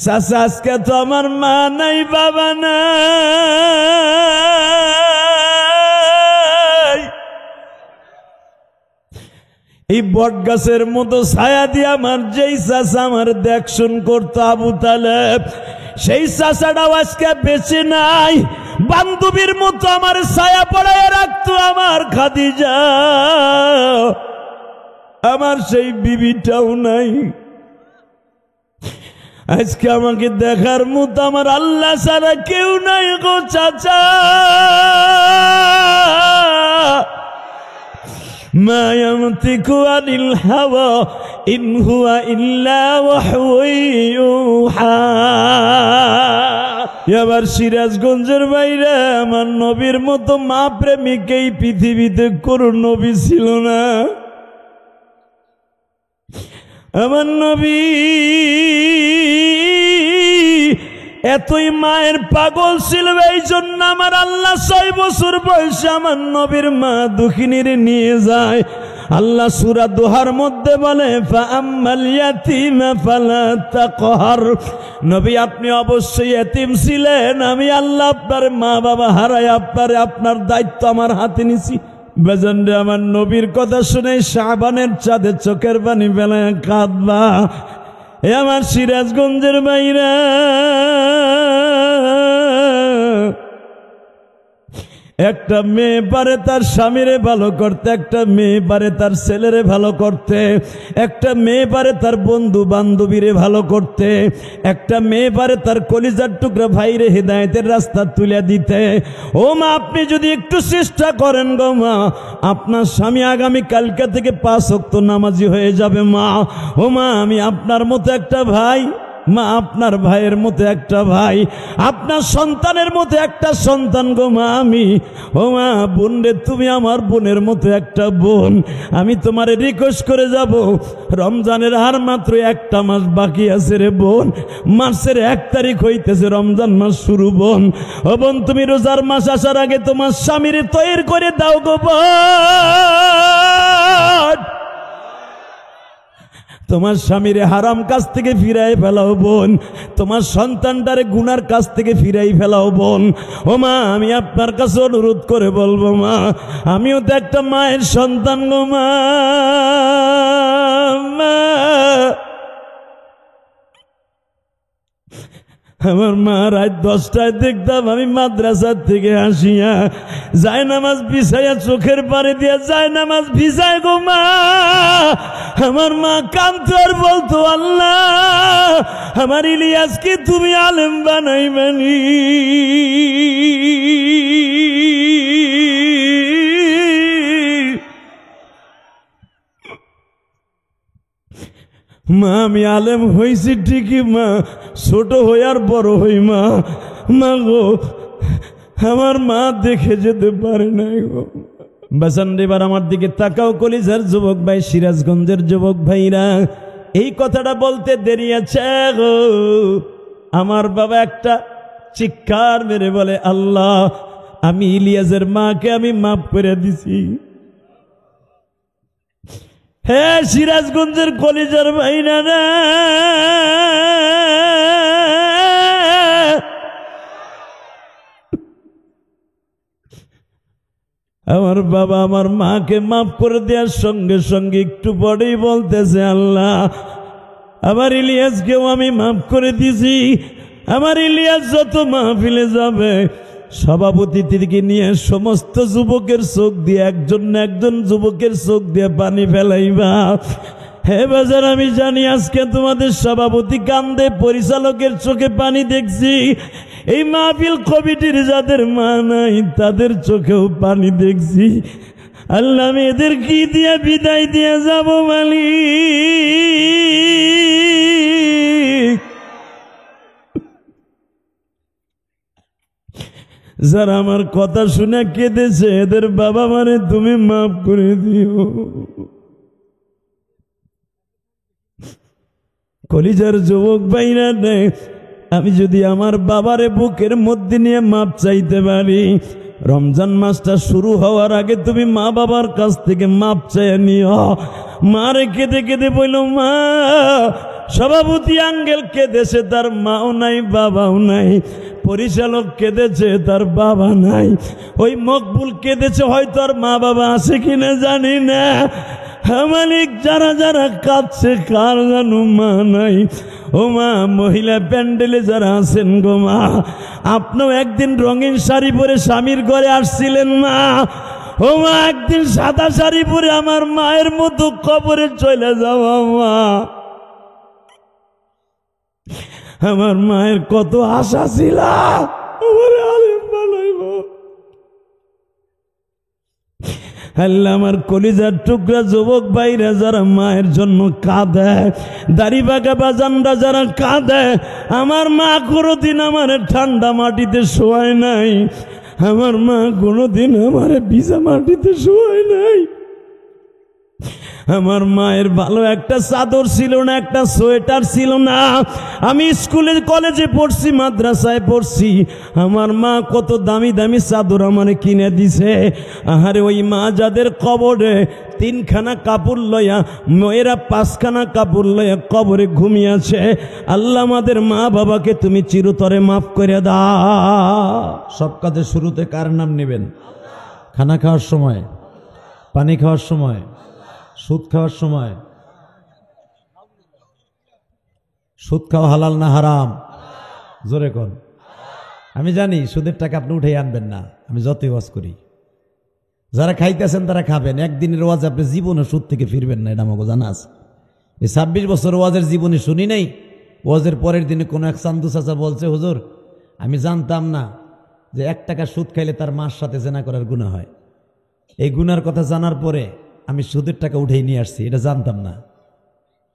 চাচা আজকে তো আমার মা নাই, বাবা নাই। এই বট গাছের মতো ছায়া দিয়ে আমার যেই চাচা আমার দেখশন করতো আবু তালেব, সেই চাচাটাও আজকে বেঁচে নাই। বান্ধবীর মতো আমার ছায়া পড়ায় রাখতো আমার খাদিজা, আমার সেই বিবিটাও নাই। আজকে আমাকে দেখার মতো আমার আল্লাহ ছাড়া কেউ নাই গো চাচা। মা ইয়ানতিকু আনিল হাওয়া ইন হুয়া ইল্লা ওয়াহয়ুন ইউহা। এবার সিরাজগঞ্জের বাইরে আমার নবীর মতো মা প্রেমিক এই পৃথিবীতে কোন নবী ছিল না। আমার নবী এতই মায়ের পাগল ছিল, এই জন্য আমার আল্লাহ 6 বছর বয়সে আমার নবীর মা দুঃখিনীর নিয়ে যায়। আল্লাহ সূরা দোহার মধ্যে বলে, ফাআম্মাল ইয়াতীমা ফালা তাকহার। নবী আপনি অবশ্যই এতিম ছিলেন, আমি আল্লাহ আপনার মা বাবা হারাই আপনার দায়িত্ব আমার হাতে নিছি। বেজন্ডে আমার নবীর কথা শুনে শাবানের চাঁদে চোখের পানি ফেলায় কাঁদবা। এ আমার সিরাজগঞ্জের বাইরা, একটা মেয়ে পারে তার স্বামীরে ভালো করতে, একটা মেয়ে পারে তার ছেলেরে ভালো করতে, একটা মেয়ে পারে তার বন্ধু বান্ধবীরে ভালো করতে, একটা মেয়ে পারে তার কলিজার টুকরা ভাইরে হেদায়েতের রাস্তা তুলে দিতে। ও মা, আপনি যদি একটু চেষ্টা করেন গো মা, আপনার স্বামী আগামী কালকে থেকে 5 ওয়াক্ত নামাজি হয়ে যাবে মা। ও মা, আমি আপনার মতো একটা ভাই, মা আপনার ভাইয়ের মতো একটা ভাই, আপনার সন্তানের মতো একটা সন্তান গো মা আমি। ও মা, বোন রে, তুমি আমার বোনের মতো একটা বোন। আমি তোমারে রিকোয়েস্ট করে যাব, রমজানের আর মাত্র 1টা মাস বাকি আছে রে বোন। মাসের 1 তারিখ হইতেছে, রমজান মাস শুরু বোন। ও বোন, তুমি রোজার মাস আসার আগে তোমার স্বামীরে তৈরি করে দাও গো বোন। তোমার স্বামীরে হারাম কাজ থেকে ফিরাই ফেলাও বোন, তোমার সন্তানটারে গুনার কাজ থেকে ফিরাই ফেলাও বোন। ও মা, আমি আপনার কাছে অনুরোধ করে বলবো মা, আমিও তো একটা মায়ের সন্তান গো মা। আমার মা রাত 10টায় দেখতাম আমি মাদ্রাসার থেকে আসিয়া যায় নামাজ বিছাইয়া চোখের পানি দিয়া যায় নামাজ ভিজায় গো মা। আমার মা কাঁদতো আর বলতো, আল্লাহ আমার ইলিয়াসকে তুমি আলেম বানাইবানি। মা, আমি আলেম হয়েছি ঠিকই মা, ছোট হই আর বড় হই মা। মা গো, আমার মা দেখে যেতে পারে নাই গো। বাসান এবার আমার দিকে তাকাও কলিজার যুবক ভাই, সিরাজগঞ্জের যুবক ভাইরা, এই কথাটা বলতে দেরি আছে গো। আমার বাবা একটা চিৎকার মেরে বলে, আল্লাহ আমি ইলিয়াসের মাকে আমি মাফ করে দিছি। হে সিরাজগঞ্জের কলিজার ভাইরা রে, আমার বাবা আমার মাকে মাফ করে দেওয়ার সঙ্গে সঙ্গে একটু পরেই বলতেছে, আল্লাহ আমার ইলিয়াসকেও আমি মাফ করে দিছি। আমার ইলিয়াস যত মাহফিলে যাবে সভাপতি থেকে নিয়ে সমস্ত যুবকের চোখ দিয়ে একজন না একজন যুবকের চোখ দিয়ে পানি ফেলাইবা। হে বাজার, আমি জানি আজকে তোমাদের সভাপতি কান্দে, পরিচালকের চোখে পানি দেখছি। এই মাহফিল কমিটির যাদের মা নাই তাদের চোখেও পানি দেখছি। আল্লাহ, আমি এদের কি দিয়ে বিদায় দিয়ে যাব মালিক? যারা আমার কথা শুনে কেঁদেছে এদের বাবা মারে তুমি মাফ করে দিও। কলিজার যুবক ভাইরা রে, আমি যদি আমার বাবারে বুকের মধ্যে নিয়ে মাপ চাইতে পারি, রমজান মাসটা শুরু হওয়ার আগে তুমি মা বাবার কাছ থেকে মাপ চাইয়ে নিও। মারে কেঁদে কেঁদে বলল, মা সভাপতি আঙ্গেল কেঁদেছে, তার মাও নাই বাবাও নাই। পরিচালক কেঁদেছে, তার বাবা নাই। ওই মকবুল কেঁদেছে, হয়তো আর মা বাবা আছে কিনা জানি না। মালিক, যারা যারা কাঁদছে, কার জানো মা নাই। ও মা, মহিলা প্যান্ডেলে যারা আছেন গো মা, আপনিও একদিন রঙিন শাড়ি পরে স্বামীর ঘরে আসছিলেন মা। ও মা, একদিন সাদা শাড়ি পরে আমার মায়ের মতো কবরে চলে যাওয়া মা। আমার মায়ের কত আশা ছিল আমার আলেম বানাইব। আল্লাহ, আমার কলিজার টুকরা যুবক ভাইরা যারা মায়ের জন্য কাঁদে, দাড়ি বাঁকা বাজানরা যারা কাঁদে, আমার মা কোনোদিন আমার ঠান্ডা মাটিতে শোয়ায় নাই। আমার মা কোনোদিন আমার ভিজা মাটিতে শোয়ায় নাই। আমার মায়ের ভালো একটা চাদর ছিল না, একটা সোয়েটার ছিল না। আমি স্কুলে কলেজে পড়ছি, মাদ্রাসায় পড়ছি, আমার মা কত দামি দামি চাদর আমারে কিনে দিছে। আহারে, ওই মা যাদের কবরে 3খানা কাপড় লইয়া, মেয়েরা 5খানা কাপড় লইয়া কবরে ঘুমিয়েছে, আল্লাহ আমাদের মা বাবাকে তুমি চিরতরে মাফ করে দাও। সব কাজের শুরুতে কার নাম নেবেন? খানা খাওয়ার সময়, পানি খাওয়ার সময়, সুদ খাওয়ার সময়। সুদ খাওয়া হালাল না হারাম? জোরে কোন। আমি জানি সুদের টাকা আপনি উঠে আনবেন না, আমি যতই ওয়াজ করি। যারা খাইতেছেন তারা খাবেন, একদিনের ওয়াজ আপনি জীবনে সুদ থেকে ফিরবেন না, এটা আমাকে জানা আছে। এই 26 বছর ওয়াজের জীবনে শুনি নাই ওয়াজের পরের দিনে কোনো এক চান্দু চাচা বলছে, হুজুর আমি জানতাম না যে 1 টাকা সুদ খাইলে তার মার সাথে জেনা করার গুনাহ হয়। এই গুনার কথা জানার পরে আমি সুদের টাকা উঠেই নিয়ে আসছি, এটা জানতাম না।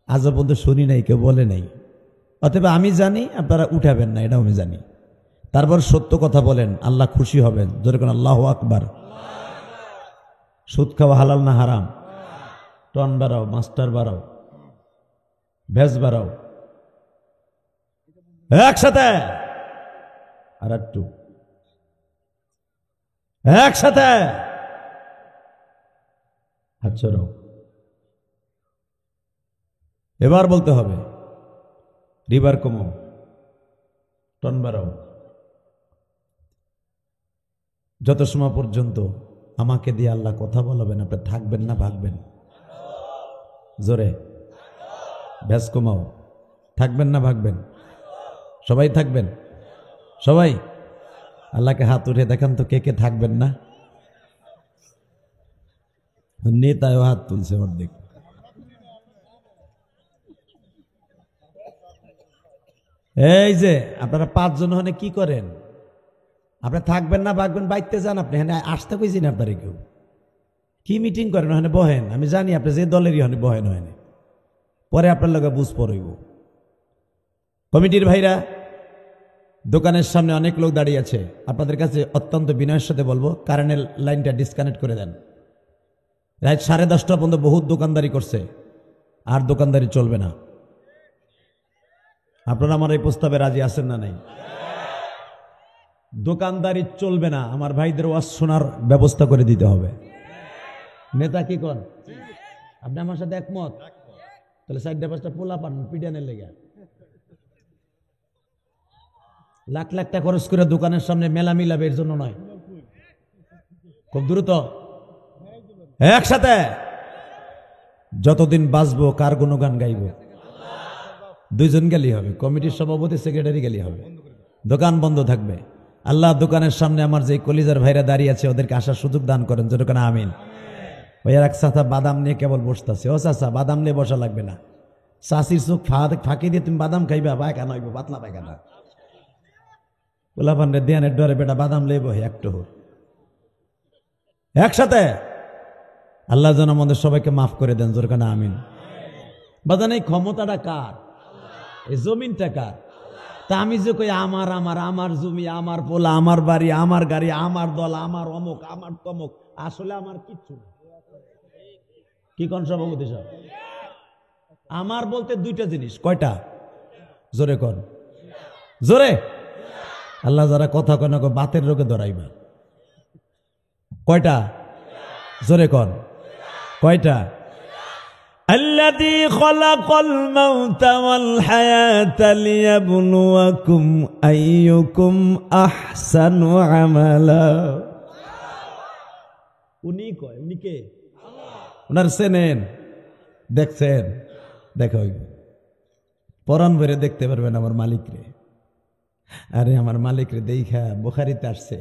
আজও পর্যন্ত শুনি নাই, কেউ বলে নাই। অতএব আমি জানি, আপনারা উঠাবেন না, এটাও আমি জানি। তারপর সত্য কথা বলেন, আল্লাহ খুশি হবেন। জোরে কোন আল্লাহু আকবার। সুদ খাওয়া হালাল না হারাম? টন বাড়াও, মাস্টার বাড়াও, ভেজ বাড়াও, একসাথে। আর একটু একসাথে হাত ছড়াও। এবার বলতে হবে, রিবার কমাও, টন বাড়াও। যত সময় পর্যন্ত আমাকে দিয়ে আল্লাহ কথা বলাবেন, আপনি থাকবেন না ভাগবেন? জোরে ভ্যাস কমাও। থাকবেন না ভাগবেন? সবাই থাকবেন? সবাই আল্লাহকে হাত উঠে দেখান তো, কে কে থাকবেন না? নেতায় হাত তুলছে অর্ধেক। এই যে আপনারা 5 জন হনে কি করেন? আপনি থাকবেন না ভাগবেন? বাইতে যান আপনি, হ্যাঁ আসতে কইছি না আপনারে। কেউ কি মিটিং করেন? ওখানে বহেন, আমি জানি আপনি যে দলেরই হনে বহেন, হয় পরে আপনার লগে বুঝ পড়ইব। কমিটির ভাইরা, দোকানের সামনে অনেক লোক দাঁড়িয়ে আছে, আপনাদের কাছে অত্যন্ত বিনয়ের সাথে বলবো, কারেন্টের লাইনটা ডিসকানেক্ট করে দেন। রাত 10:30 পর্যন্ত বহুত দোকানদারি করছে, আর দোকানদারি চলবে না। আপনারা আমার এই প্রস্তাবে রাজি আছেন না? নাই? দোকানদারি চলবে না, আমার ভাইদের ওয়াজ শোনার ব্যবস্থা করে দিতে হবে। নেতা কি কন? আপনি আমার সাথে একমত? তাহলে 4-5টা পোলা পান পিডিয়ানের লেগে, লাখ লাখ টাকা খরচ করে দোকানের সামনে মেলা মিলাবে, এর জন্য নয়। খুব দ্রুত একসাথে যতদিন বাঁচবো কার গুণগান গাইব? 2 জন গেলেই হবে, কমিটির সভাপতি সেক্রেটারি গেলেই হবে। দোকান বন্ধ থাকবে। আল্লাহ দোকানের সামনে আমার যে কলিজার ভাইরা দাঁড়িয়ে আছে ওদেরকে আসার সুযোগ দান করেন, যেরকম আমিন। ওই আর এক চাচা বাদাম নিয়ে কেবল বসতেছে। ও চাচা, বাদাম নিয়ে বসা লাগবে না, চাষির চোখ ফাঁকি দিয়ে তুমি বাদাম খাইবা, পায়খানা হইব, পাতলা পায়খানা। পোলাপান্ডের ধ্যানের ডরে বেটা বাদাম লেব একটু একসাথে। আল্লাহ যেন আমাদের সবাইকে মাফ করে দেন, যেরকম আমিন। বাদান এই ক্ষমতাটা কার? এই জমিনটা কার? তা আমি যে কই আমার আমার আমার জমি, আমার পোলা, আমার বাড়ি, আমার গাড়ি, আমার দল, আমার অমুক, আমার তমুক, আসলে আমার কিচ্ছু না। কি কোন সভাপতি সব? আমার বলতে 2টা জিনিস। কয়টা? জোরে কন, জোরে। আল্লাহ যারা কথা কয় না, বাতের রোগে ধরাইবা। কয়টা? জোরে কন, কয়টা? الذي خلق الموت والحياة ليبلوكم أيكم أحسن عملا উনি কয় উনি কে ওনার চেনেন দেখছেন দেখা হইব পরাণ ভরে দেখতে পারবেন আমার মালিক রে আরে আমার মালিক রে দেখা বুখারীতে আসছে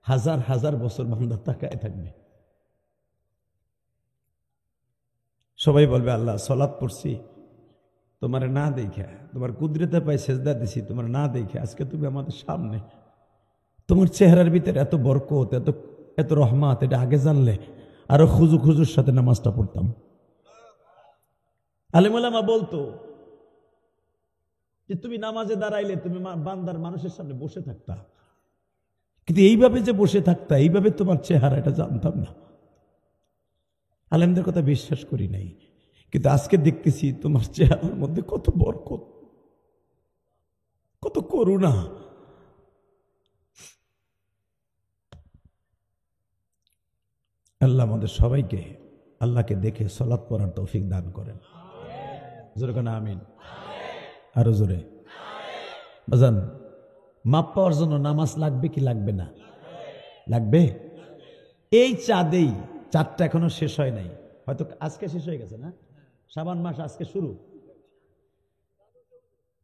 হাজার হাজার বছর বান্দা তাকায় থাকবে সবাই বলবে আল্লাহ সালাত পড়ছি তোমার না দেখা তোমার কুদরতে পাই সেজদা দিছি তোমার না দেখে আজকে তুমি আমাদের সামনে তোমার চেহারার ভিতরে এত বরকত এত এত রহমত এটা আগে জানলে আরো খুজুর সাথে নামাজটা পড়তাম আলেম ওলামা বলতো যে তুমি নামাজে দাঁড়াইলে তুমি বান্দার মানুষের সামনে বসে থাকতা কিন্তু এইভাবে যে বসে থাকতা এইভাবে তোমার চেহারা এটা জানতাম না আলেমদের কথা বিশ্বাস করি নাই কিন্তু আজকে দেখতেছি তোমার চেহারার মধ্যে কত বরকত কত করুণা আল্লাহ আমাদের সবাইকে আল্লাহকে দেখে সালাত পড়ার তৌফিক দান করেন জোরে কোন আমিন আরো জোরে বাজান মাপ পাওয়ার জন্য নামাজ লাগবে কি লাগবে না লাগবে এই চাঁদেই চাঁদটা এখনো শেষ হয় নাই হয়তো আজকে শেষ হয়ে গেছে না শাবান মাস আজকে শুরু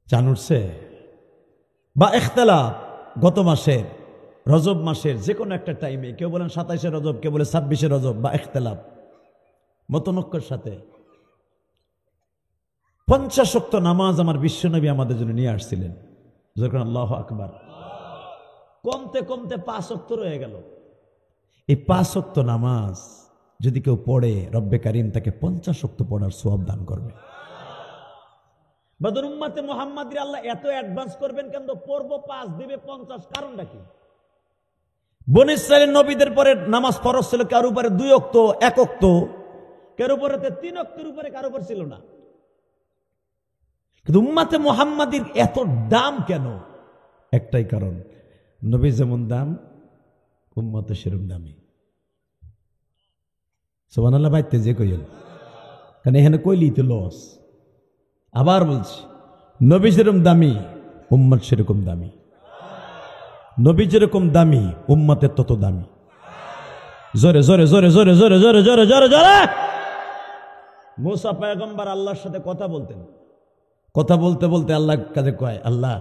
চাঁদ উঠছে বা ইখতিলাফ গত মাসের রজব মাসের যে কোনো একটা টাইমে কেউ বলেন 27শে রজব কেউ বলে 26শে রজব বা ইখতিলাফ মতনৈক্যের সাথে 50 ওয়াক্ত নামাজ আমার বিশ্বনবী আমাদের জন্য নিয়ে আসছিলেন যখন আল্লাহু আকবার কমতে কমতে 5 ওয়াক্ত রয়ে গেল এই 5 ওয়াক্ত নামাজ যদি কেউ পড়ে রব্বে কারীম তাকে 50 ওয়াক্ত পড়ার সওয়াব দান করবে বদর উম্মতে মুহাম্মাদির আল্লাহ এত অ্যাডভান্স করবেন কেন পড়ব 5 দিবে 50 কারণটা কি বনী ইসরাইলের নবীদের পরে নামাজ ফরজ ছিল কার উপরে 2 ওয়াক্ত 1 ওয়াক্ত কার উপরে 3 ওয়াক্তের উপরে কার উপর ছিল না কিন্তু উম্মতে মুহাম্মাদির এত দাম কেন একটাই কারণ নবী যেমন দাম উম্মত সেরকম দামি সুবহানাল্লাহ বাইতে যে কইল কারণ এখানে কইলি তো লস আবার বলছি নবী যেরকম দামি উম্মত সেরকম দামি নবী যেরকম দামি উম্মতের তত দামি জোরে জোরে জোরে জোরে জোরে জোরে জোরে জোরে জোরে মুসা পয়গম্বর আল্লাহর সাথে কথা বলতেন কথা বলতে বলতে আল্লাহ কাছে কয় আল্লাহ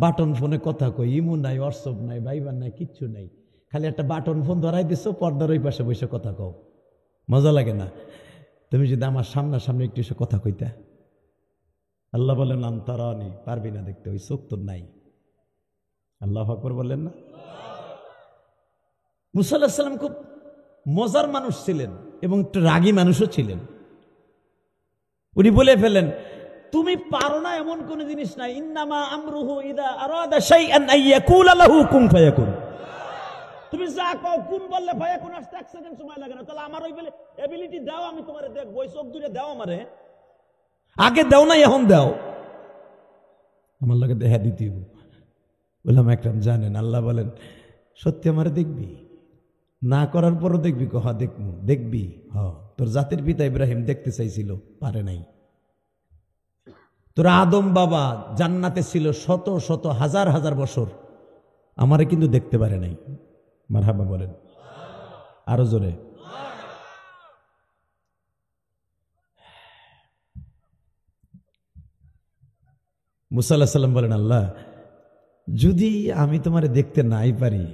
বাটন ফোনে কথা কই ইমো নাই হোয়াটসঅ্যাপ নাই ভাইবার নাই কিচ্ছু নাই খালি একটা বাটন ফোন ধরাই দিছো পর্দার ওই পাশে বসে কথা কও মজা লাগে না তুমি যদি আমার সামনাসামনি একটু এসে কথা কইতা আল্লাহ বলেন আনতারানি পারবি না দেখতে ওই চোখ তোর নাই আল্লাহু আকবার বললেন না মুসা আলাইহিস সালাম খুব মজার মানুষ ছিলেন এবং একটু রাগী মানুষও ছিলেন উনি বলে ফেলেন তুমি পারো না এমন কোন জিনিস নাই ইন্নামা আমরুহু ইদা আরাদা শাইআন আইয়াকুলা লাহু কুন ফায়াকুন তুমি যা কও কুন বললে ফায়াকুন আসতে 1 সেকেন্ড সময় লাগে না তাহলে আমার ওই বলে এবিলিটি দাও আমি তোমারে দেখব ওই চোখ দূরে দাও আমারে আগে দাও না এখন দাও আমার লাগে দেখা দিতেই বললাম একরাম জানেন আল্লাহ বলেন সত্যি আমারে দেখবি না করার পরও দেখবি কহা দেখবো দেখবি হ তোর জাতির পিতা ইব্রাহিম দেখতে চাইছিল পারে নাই তোর আদম বাবা জান্নাতে ছিল শত শত হাজার হাজার বছর আমারে কিন্তু দেখতে পারে নাই মারহাবা বলেন আরো জোরে মুসা আলাইহিস সালাম বলেন আল্লাহ যদি আমি তোমারে দেখতে নাই পারি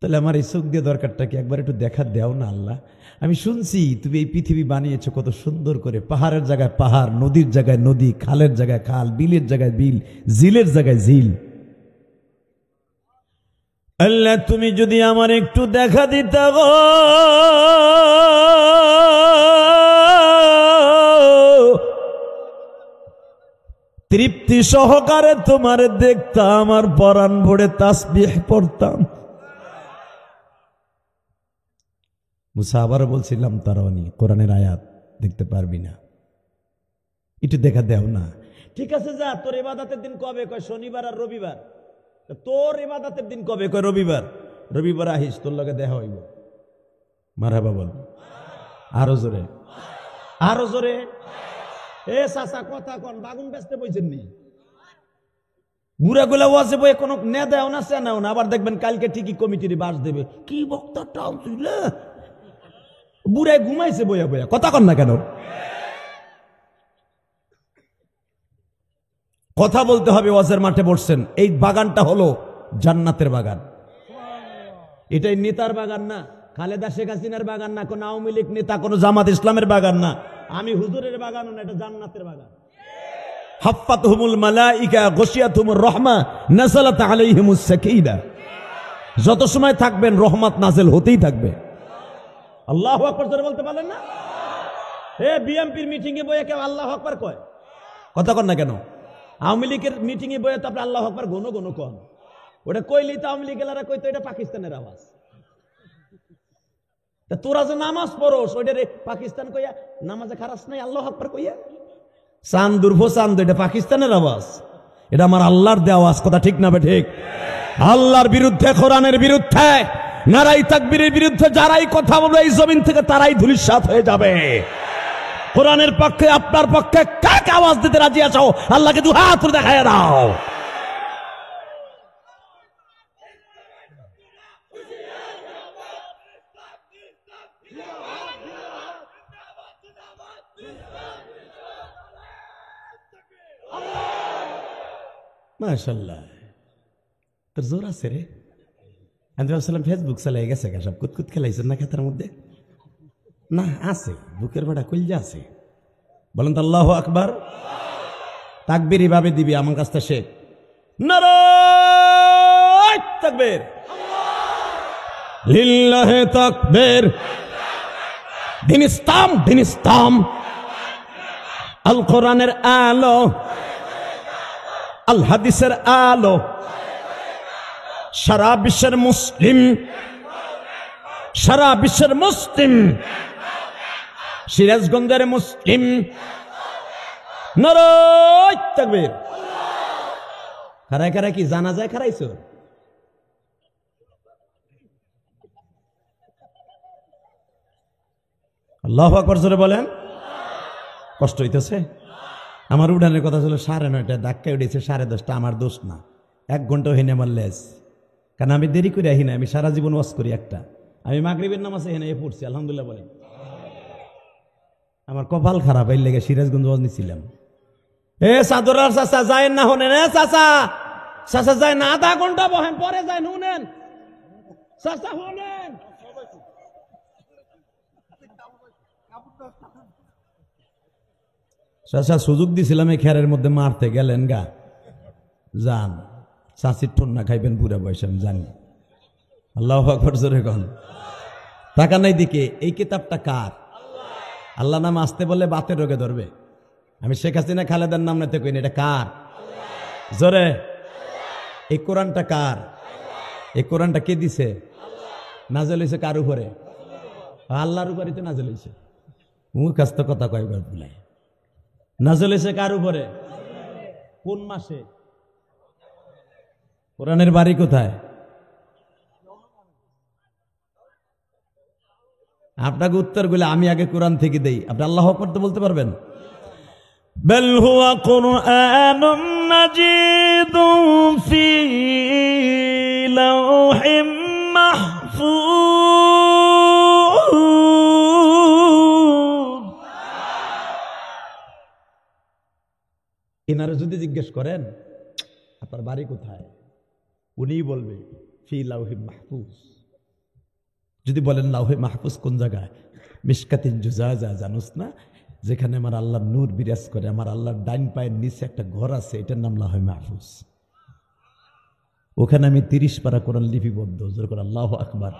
তাহলে আমার এই চোখ দিয়ে দরকারটা কি একবার একটু দেখা দাও না আল্লাহ আমি শুনছি তুমি এই পৃথিবী বানিয়েছো কত সুন্দর করে পাহাড়ের জায়গায় পাহাড় নদীর জায়গায় নদী খালের জায়গায় খাল বিলের জায়গায় বিল জিলের জায়গায় জিল আল্লাহ তুমি যদি আমার একটু দেখা দিতা গো তৃপ্তি সহকারে তোমার দেখতাম আমার পরাণ ভরে তাসবিহ পড়তাম মুসা আবার বলছিলাম তারানি কোরআনের আয়াত দেখতে পারবি না একটু দেখা দেও না ঠিক আছে যা তোর ইবাদতের দিন কবে কয় শনিবার আর রবিবার তোর ইবাদতের দিন কবে কয় রবিবার রবিবার আহিস তোর লগে দেখা হইব মারহাবা বল আরো জোরে আরো জোরে। এ চাচা কথা কন, বাগুন বেচতে বইছেন নি? বুড়া গুলা ওয়াজে বই কোনো নে দেও না, সে নেও না, আবার দেখবেন কালকে ঠিকই কমিটির বাস দেবে। কি বক্তা টাল তুইলে, বুড়ায় ঘুমাইছে বইয়া বইয়া, কথা কন না কেন? কথা বলতে হবে। ওয়াজের মাঠে বসছেন, এই বাগানটা হলো জান্নাতের বাগান। এটাই নেতার বাগান না, খালেদা শেখ হাসিনার বাগান না, কোন আওয়ামী লীগ নেতা, কোন জামাত ইসলামের বাগান না, আমি হুজুরের বাগানও না, এটা জান্নাতের বাগান। হাফাতহুমুল মালাইকা গশিয়াতুমুর রাহমা নাযালাত আলাইহিমুস সাকিনা। যত সময় থাকবেন রহমত নাযিল হতেই থাকবে। আল্লাহু আকবার জোরে বলতে পারলেন না? এ বিএমপির মিটিং এ বইয়ে কেউ আল্লাহু আকবার কয়? কথা কন না কেন? আওয়ামী লীগের মিটিং এ বইয়ে তো আপনি আল্লাহু আকবার গনো গনো কন। ওটা কইলেই তো আওয়ামী লীগেরা কইতো এটা পাকিস্তানের আওয়াজ। তা তোরা যে নামাজ পড়োস ওইটারে পাকিস্তান কইয়া নামাজে খারাস নাই আল্লাহু আকবার কইয়া? চান্দুর ভো চান্দু, এটা পাকিস্তানের আওয়াজ? এটা আমার আল্লাহর দেওয়া আওয়াজ। কথা ঠিক না বে ঠিক? আল্লাহর বিরুদ্ধে, কোরআনের বিরুদ্ধে, নারাই তাকবীরের বিরুদ্ধে যারাই কথা বলবে এই জমিন থেকে তারাই ধূলিসাৎ হয়ে যাবে। কোরআনের পক্ষে, আপনার পক্ষে কাকে আওয়াজ দিতে রাজি আছো? আল্লাহকে দু হাত তুলে দেখায় দাও। মাশাআল্লাহ, তোর জোর আছে রে। আন্দ্রাসাল্লাম ফেসবুক চালাই গেছে, সব কুতকুত খেলাইছেন না খাতার মধ্যে? না, আছে, বুকের ভাড়া কইলজা আছে। বলেন তো আল্লাহু আকবার। তাকবীর এভাবে দিবি, আমার কাছটা শেখ। নারায়ে তাকবীর, লিল্লাহি তাকবীর। দিন ইসলাম, দিন ইসলাম, আল কোরআনের আলো, আল হাদিসের আলো, সারা বিশ্বের মুসলিম, সারা বিশ্বের মুসলিম, সিরাজগঞ্জের মুসলিম। নারায়ে তাকবীর। খারাই খারাই কি জানা যায়? খারাইছো? আল্লাহু আকবার জোরে বলেন। কষ্ট হইতেছে? আমার উঠানের কথা ছিল 9:30, ধাক্কা উঠেছে 10:30। আমার দোষ না, 1 ঘন্টা হইনি আমার লেস, কারণ আমি দেরি করে আহি না। আমি সারা জীবন ওয়াজ করি একটা। আমি মাগরিবের নামাজ এখানে পড়ছি, আলহামদুলিল্লাহ বলেন। আমার কপাল খারাপ, এই লেগে সিরাজগঞ্জ ওয়াজ নিছিলাম। এ সাদরার চাচা যায় না, হনেন? এ চাচা, চাচা যায় না, 1/2 ঘন্টা বহেন, পরে যায় না, শুনেন চাচা, হনেন। চাচা সুযোগ দিছিলাম এই খেরের মধ্যে মারতে, গেলেন গা। যান, চাচির ঠন্না খাইবেন বুড়া বয়সে, আমি জানি। আল্লাহু আকবার জোরে কন। টাকা নাই দিকে। এই কিতাবটা কার? আল্লাহ নাম আসতে বললে বাতের রোগে ধরবে। আমি শেখ হাসিনা খালেদার নাম নিতে কইনি, এটা কার? জোরে। এই কোরআনটা কার? এই কোরআনটা কে দিছে? নাজেল হয়েছে কার উপরে? আল্লাহর উপরে তো নাজেল হয়েছে। মুখ কাস্ত কথা কয়বার বলে। নাজেল হয়েছে কার উপরে? কোন মাসে? কোরআনের বাড়ি কোথায়? আপনাকে উত্তরগুলো আমি আগে কোরআন থেকে দেই, আপনি আল্লাহু আকবার তো বলতে পারবেন। বাল হুয়া কুরআনুন মাজিদুন ফি লাওহিম মাহফুজ। এনারা যদি জিজ্ঞেস করেন আপনার বাড়ি কোথায়, উনিই বলবে ফি লাওহিম মাহফুজ। যদি বলেন লাউহে মাহফুজ কোন জায়গায়? মিশকাতিন জুজাজা, জানোস না? যেখানে আমার আল্লাহর নূর বিরাজ করে, আমার আল্লাহর ডাইন পায়ের নিচে একটা ঘর আছে, এটার নাম লাউহে মাহফুজ। ওখানে আমি 30 পারা কোরআন লিপিবদ্ধ। জোর করে আল্লাহু আকবার।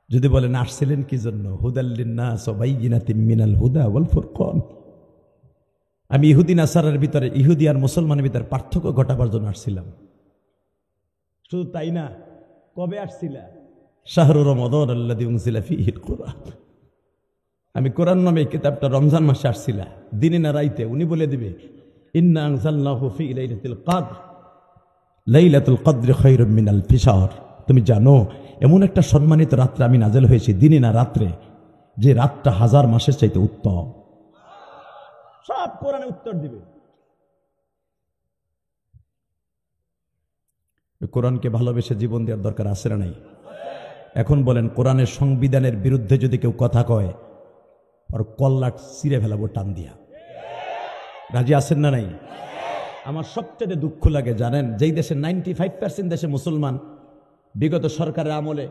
যদি বলেন আসছিলেন কি জন্য? হুদাল লিন্নাস ওয়া বাইয়িনাতিন মিনাল হুদা ওয়াল ফুরকান। আমি ইহুদি নাসারার ভিতরে, ইহুদি আর মুসলমানের ভিতরে পার্থক্য ঘটাবার জন্য আসছিলাম। শুধু তাই না, কবে আসছিলা? শাহরু রমাদান আল্লাযী উনজিলা ফীহিল কুরআন। আমি কোরআন নামে কিতাবটা রমজান মাসে আসছিলাম, দিনে না রাইতে। উনি বলে দিবে ইন্না আনজালনাহু ফী লাইলাতুল কদর, লাইলাতুল কদর খায়রুম মিন আলফি শাহর। তুমি জানো এমন একটা সম্মানিত রাত্রে আমি নাজেল হয়েছি, দিনে না রাত্রে। যে রাতটা 1000 মাসের চাইতে উত্তম। সব কোরআনে উত্তর দিবে। কোরআনকে ভালোবেসে জীবন দেওয়ার দরকার আছে না নাই? এখন বলেন, কোরআনের সংবিধানের বিরুদ্ধে যদি কেউ কথা কয়, আর কল্লাট ছিঁড়ে ফেলাবো টান দিয়া। রাজি আছেন না নাই? আমার সবচেয়ে দুঃখ লাগে জানেন, যেই দেশে 95% দেশে মুসলমান, বিগত সরকারের আমলে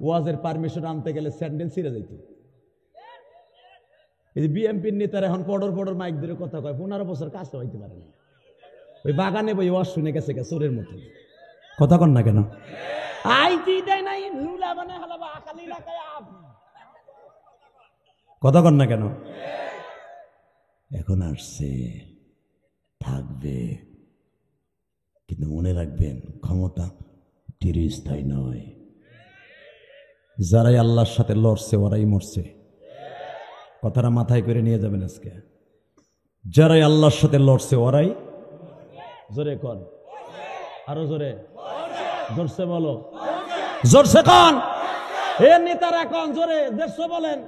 ওয়াজের পারমিশন আনতে গেলে স্যান্ডেল ছিঁড়ে যাইত। এই যে বিএমপির নেতারা এখন পড়র মাইক ধরে কথা কয়, 15 বছর কাছে হইতে পারে না। ওই বাগানে বই ওয়াজ শুনে গেছে চোরের মতো। কথা কন না কেন? কথা কন না কেন? এখন আসছে, থাকবে, কিন্তু মনে রাখবেন ক্ষমতা চিরস্থায়ী নয়। যারাই আল্লাহর সাথে লড়ছে ওরাই মরছে। কথাটা মাথায় করে নিয়ে যাবেন আজকে। যারাই আল্লাহর সাথে লড়ছে ওরাই, জোরে কন, আরো জোরে, জোরসে বলো, জোরসে কন। এ নেতারা কন জোরে, দেড়শো বলেন।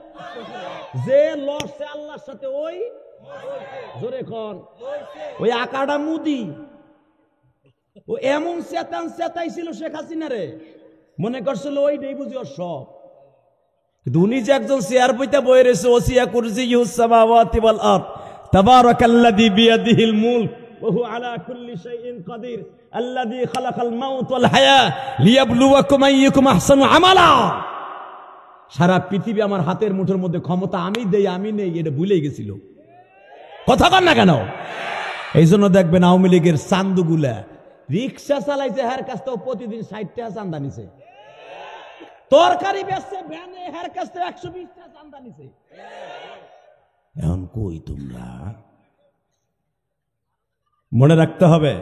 যে লড়ছে আল্লাহর সাথে ওই, জোরে কন, ওই আকাডা মুদি ও এমন চেতাইছিল শেখ হাসিনা রে, মনে করছিল ওইটাই বুঝি ওর সব। কিন্তু উনি যে একজন চেয়ার বইতে বয়ে রয়েছে, ওসিয়া কুরসিয়ুস সামাওয়াতি ওয়াল আরদ তাবারাকাল্লাযী বিয়াদিহিল মুলক ওয়া হুয়া আলা কুল্লি শাইইন কাদির আল্লাযী খালাকাল মাউত ওয়াল হায়া লিয়াবলুয়াকুম আইয়ুকুম আহসানু আমালা। সারা পৃথিবী আমার হাতের মুঠোর মধ্যে, ক্ষমতা আমি দেই আমি নেই, এটা ভুলেই গেছিল। কথা কন না কেন? এই জন্য দেখবেন আওয়ামী লীগের চান্দুগুলা রিক্সা চালাইছে, হের কাছ থেকে প্রতিদিন 60 টাকা চান্দা নিছে। তরকারি বেচছে ভ্যানে, হের কাছ থেকে 120 টাকা চান্দা নিছে। এখন কই তোমরা? মনে রাখতে হবে,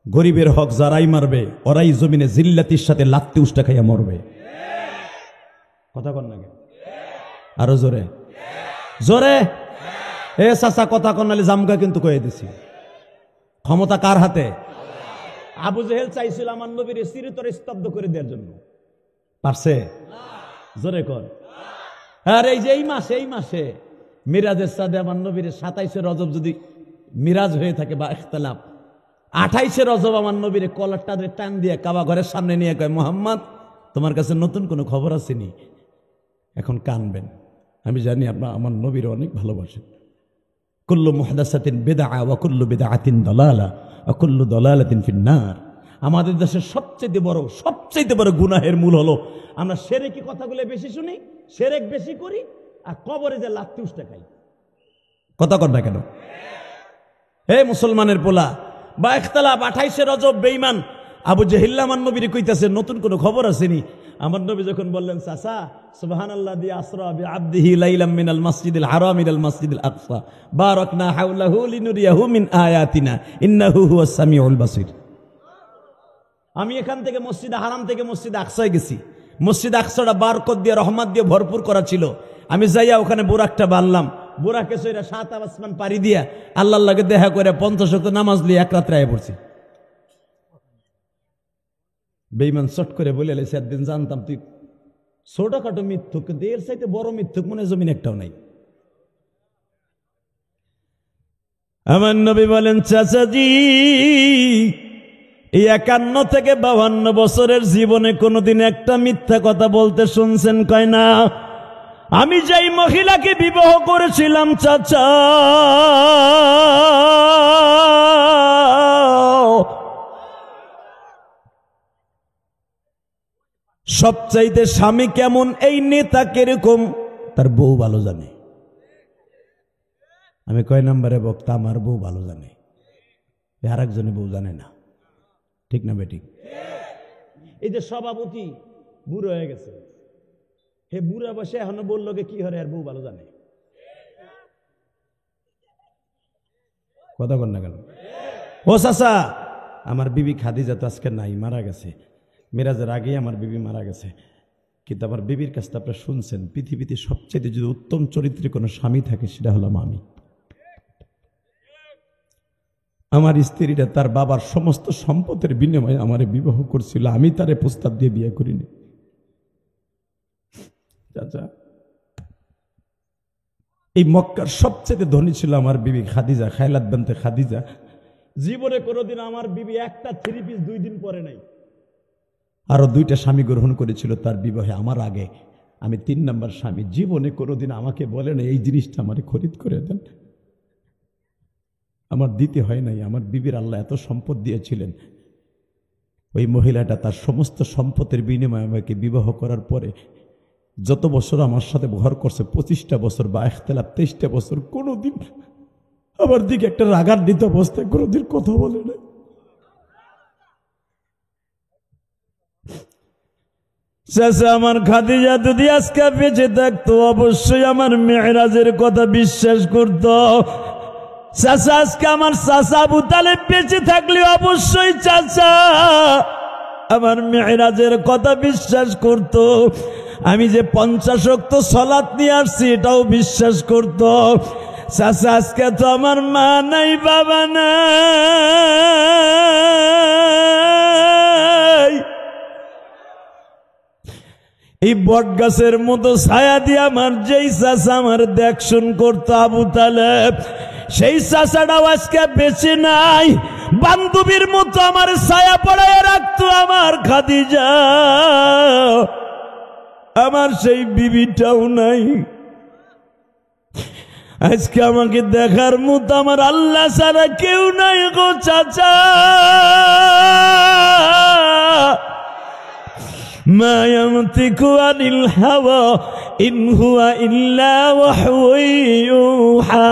গরিবের হক যারাই মারবে ওরাই জমিনে জিল্লাতির সাথে লাত্তি উষ্টা খাইয়া মরবে। কথা কন না কেন? আরো জোরে, জোরে। এ চাচা কথা কন নালে জামগা কিন্তু কয়ে দিছি। ক্ষমতা কার হাতে? আবু জেহেল চাইছিল আমার নবীর চিরতর স্তব্ধ করে দেওয়ার জন্য, পারছে? জোরে কর। আর এই যে এই মাসে মিরাজের সাথে আমার নবীর 27 রজব যদি মিরাজ হয়ে থাকে বা ইখতিলাফ, 28 রজব আমার নবীর কলারটা টান দিয়ে কাবা ঘরের সামনে নিয়ে কয়, মুহাম্মদ তোমার কাছে নতুন কোনো খবর আসেনি? এখন কানবেন, আমি জানি আপনার আমার নবীর অনেক ভালোবাসেন। কুল্লু মুহদাসাতিন বিদআ ওয়া কুল্লু বিদআতিন দালালা ওয়া কুল্লু দালালাতিন ফিন্নার। আমাদের দেশের সবচেয়ে বড় গুনাহের মূল হলো আমরা শিরকি কথাগুলো বেশি শুনি, শিরক বেশি করি, আর কবরে যে লাত্তি উষ্টা খাই। কথা কর না কেন? হে মুসলমানের পোলা, বা ইখতিলাফ 28 রজব বেঈমান আবু জেহেল আমার নবীর কইতাছে নতুন কোনো খবর আসেনি? আমার নবী যখন বললেন, চাচা সুবহানাল্লাযী আসরা বিআবদিহি লাইলাম মিনাল মাসজিদিল হারাম ইলাল মাসজিদিল আকসা বারাকনা হাওলাহু লিনুরিয়াহু মিন আয়াতিনা ইন্নাহু হুয়াস সামিউল বাসীর। আমি এখান থেকে মসজিদে হারাম থেকে মসজিদে আকসায় গেছি। মসজিদ আকসাটা বারকত দিয়ে রহমত দিয়ে ভরপুর করা ছিল। আমি যাইয়া ওখানে বোরাকটা বানলাম, বোরাকে সইরা 7 আসমান পাড়ি দিয়া আল্লাহর লাগে দেখা করে 50 ওয়াক্ত নামাজ লিয়ে এক রাত্রে আয়া পড়ছি। বেঈমান চট করে বলে এলেছে, একদিন জানতাম তুই ছোটখাটো মিথ্যুক, কিন্তু এর চাইতে বড় মিথ্যুক মনে জমিন একটাও নাই। আমার নবী বলেন, চাচাজি এই 51 থেকে 52 বছরের জীবনে কোনোদিন একটা মিথ্যা কথা বলতে শুনছেন? কয় না। আমি যেই মহিলাকে বিবাহ করেছিলাম চাচা, সবচাইতে স্বামী কেমন, এই নেতা কিরকম, তার বউ ভালো জানে। আমি কয় নম্বরে বক্তা? আমার বউ ভালো জানে, আর একজনের বউ জানে না। ঠিক না বেঠিক? এই যে সভাপতি বুড়ো হয়ে গেছে, হে বুড়া বসে এখনো বললো কি হরে, আর বউ ভালো জানে। কথা বল না কেন? ও চাচা, আমার বিবি খাদিজা তো আজকে নাই, মারা গেছে। মিরাজের আগেই আমার বিবি মারা গেছে, কিন্তু আমার বিবির কাছে আপনারা শুনছেন, পৃথিবীতে সবচেয়ে যদি উত্তম চরিত্রে কোনো স্বামী থাকে সেটা হলাম আমি। আমার স্ত্রীরা তার বাবার সমস্ত সম্পদের বিনিময়ে আমারে বিবাহ করছিল, আমি তারে প্রস্তাব দিয়ে বিয়ে করিনি। চাচা এই মক্কার সবচেয়ে ধনী ছিল আমার বিবি খাদিজা, খায়লাত বিনতে খাদিজা। জীবনে কোনোদিন আমার বিবি একটা 3 পিস 2 দিন পরে নাই। আরো 2টা স্বামী গ্রহণ করেছিল তার বিবাহে আমার আগে। আমি 3 নাম্বার স্বামী। জীবনে কোনোদিন আমাকে বলে না এই জিনিসটা আমারে খরিদ করে দেন, আমার দিতে হয় নাই। আমার বিবির আল্লাহ এত সম্পদ দিয়েছিলেন, ওই মহিলাটা তার সমস্ত সম্পদের বিনিময়ে আমাকে বিবাহ করার পরে যত বছর আমার সাথে ঘর করছে, 25টা বছর বা ইখতিলাফ 23টা বছর, কোনোদিন আমার দিকে একটা রাগান্বিত অবস্থায় কোনোদিন কথা বলে না। চাচা আমার খাদিজা যদি আজকে বেঁচে থাকতো অবশ্যই আমার মেরাজের কথা বিশ্বাস করত। চাচা আজকে আমার চাচা আবু তালেব বেঁচে থাকলে অবশ্যই চাচা আমার মেরাজের কথা বিশ্বাস করত। আমি যে 50 ওয়াক্ত সালাত নিয়ে আসছি এটাও বিশ্বাস করত। চাচা আজকে তো আমার মা নাই, বাবা নাই, এই বট গাছের মতো ছায়া দিয়ে আমার যেই চাচা আমার দেখশন করতো আবু তালেব, সেই চাচাটাও আজকে বেঁচে নাই। বান্ধবীর মতো আমার ছায়া পড়ায় রাখতো আমার খাদিজা, আমার সেই বিবিটাও নাই। আজকে আমাকে দেখার মতো আমার আল্লাহ ছাড়া কেউ নাই গো চাচা। মা ইয়ানতিকু আনিল হাওয়া ইন হুয়া ইল্লা ওয়াহয়ুন ইউহা।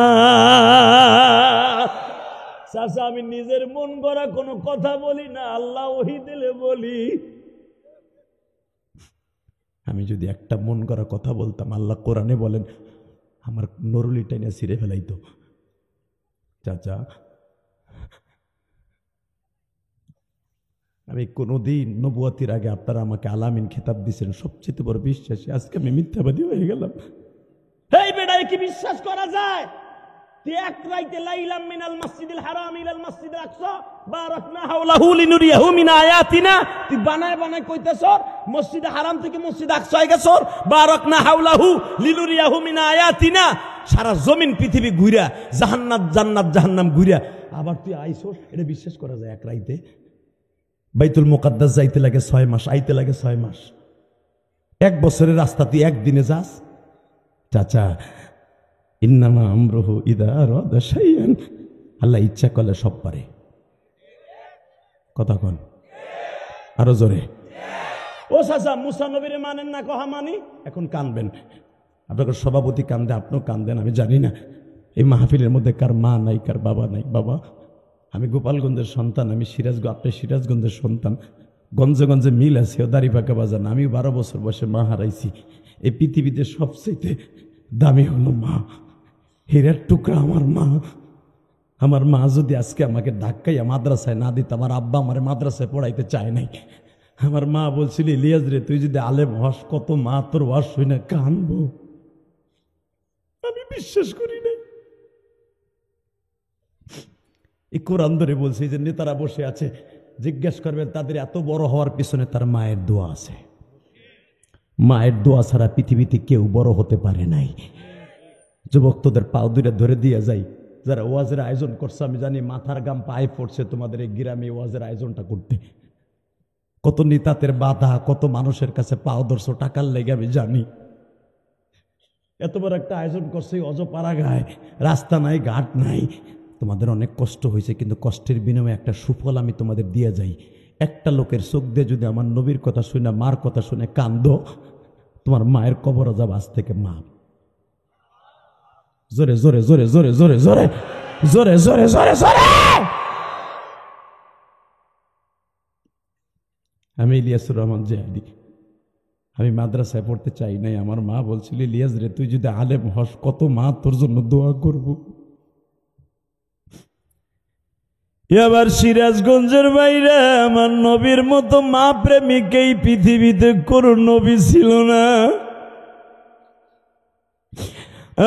চাচা আমি নিজের মন গড়া কোনো কথা বলি না, আল্লাহ ওহী দিলে বলি। আমি যদি একটা মন গড়া কথা বলতাম, আল্লাহ কোরআনে বলেন আমার নরুলি টাইনা ছিঁড়ে ফেলাইতো। চাচা আমি কোনোদিন নবুয়াতির আগে আপনারা আমাকে আলামিন খেতাব দিয়েছেন, সবচেয়ে বড় বিশ্বাসী। আজকে আমি মিথ্যাবাদী হয়ে গেলাম। এই বেটা কি বিশ্বাস করা যায়? এক রাইতে লাইলাম মিনাল মসজিদিল হারাম ইলাল মসজিদিল আকসা বারাকনা হাওলাহু লিনুরিয়াহু মিন আয়াতিনা। তুই বানায় বানায় কইতেছ মসজিদে হারাম থেকে মসজিদ আকসায় গেছ, বারাকনা হাওলাহু লিনুরিয়াহু মিন আয়াতিনা। সারা জমিন পৃথিবী ঘুরা, জাহান্নাত জান্নাত জাহান্নাম ঘুরা, আবার তুই আইছস, এটা বিশ্বাস করা যায়? এক রাইতে বাইতুল মুকাদ্দাস যাইতে লাগে 6 মাস, আইতে লাগে 6 মাস। 1 বছরের রাস্তা তুই একদিনে যাস? চাচা ইন্নামা আমরুহু ইযা আরাদা শাইআন, আল্লাহ ইচ্ছা করলে সব পারে। কথা কোন আরো জোরে। ও চাচা মুসা নবীরে মানেন না? কহা মানি। এখন কানবেন, আপনাকে সভাপতি কান্দে, আপনিও কান্দেন, আমি জানি না এই মাহফিলের মধ্যে কার মা নাই, কার বাবা নাই। বাবা আমি গোপালগঞ্জের সন্তান, আমি আপনি সিরাজগঞ্জের সন্তান, গঞ্জে গঞ্জে মিল আছে, ও দাড়ি পাকা বাজান। আমি 12 বছর বয়সে মা হারাইছি। এই পৃথিবীতে সবচেয়ে দামি হলো মা, হীরার টুকরা আমার মা। আমার মা যদি আজকে আমাকে ধাক্কাইয়া মাদ্রাসায় না দিত, আমার আব্বা আমার মাদ্রাসায় পড়াইতে চায় নাই। আমার মা বলছিল ইলিয়াস রে তুই যদি আলেম হস, কত মা তোর ওয়াজ শুই না কানবো। আমি বিশ্বাস করি নাই। এই কোরআন ধরে বলছি যে নেতারা বসে আছে, জিজ্ঞেস করবেন তাদের এত বড় হওয়ার পিছনে তার মায়ের দোয়া আছে। মায়ের দোয়া ছাড়া পৃথিবীতে কেউ বড় হতে পারে নাই। যুবক তোদের পাও দুইটা ধরে দিয়ে যাই, যারা ওয়াজের আয়োজন করছে, আমি জানি মাথার গাম পায়ে পড়ছে তোমাদের এই গ্রামে ওয়াজের আয়োজনটা করতে। কত নেতাদের বাধা, কত মানুষের কাছে পাও ধরছো টাকার লেগে, আমি জানি। এত বড় একটা আয়োজন করছে অজপাড়া গায়ে, রাস্তা নাই, ঘাট নাই। তোমাদের অনেক কষ্ট হয়েছে, কিন্তু কষ্টের বিনিময়ে একটা সুফল আমি তোমাদের দিয়ে যাই। একটা লোকের চোখ দিয়ে যদি আমার নবীর কথা শুনে, মার কথা শুনে কান্দো, তোমার মায়ের কবর যাব আজ থেকে মা। জোরে জোরে জোরে জোরে জোরে জোরে জোরে জোরে জোরে জোরে। আমি ইলিয়াসুর রহমান জিহাদি, আমি মাদ্রাসায় পড়তে চাই নাই। আমার মা বলছিল ইলিয়াস রে তুই যদি আলেম হস, কত মা তোর জন্য দোয়া করবো। এবার সিরাজগঞ্জের বাইরে আমার নবীর মতো মা প্রেমিক এই পৃথিবীতে কোন নবী ছিল না।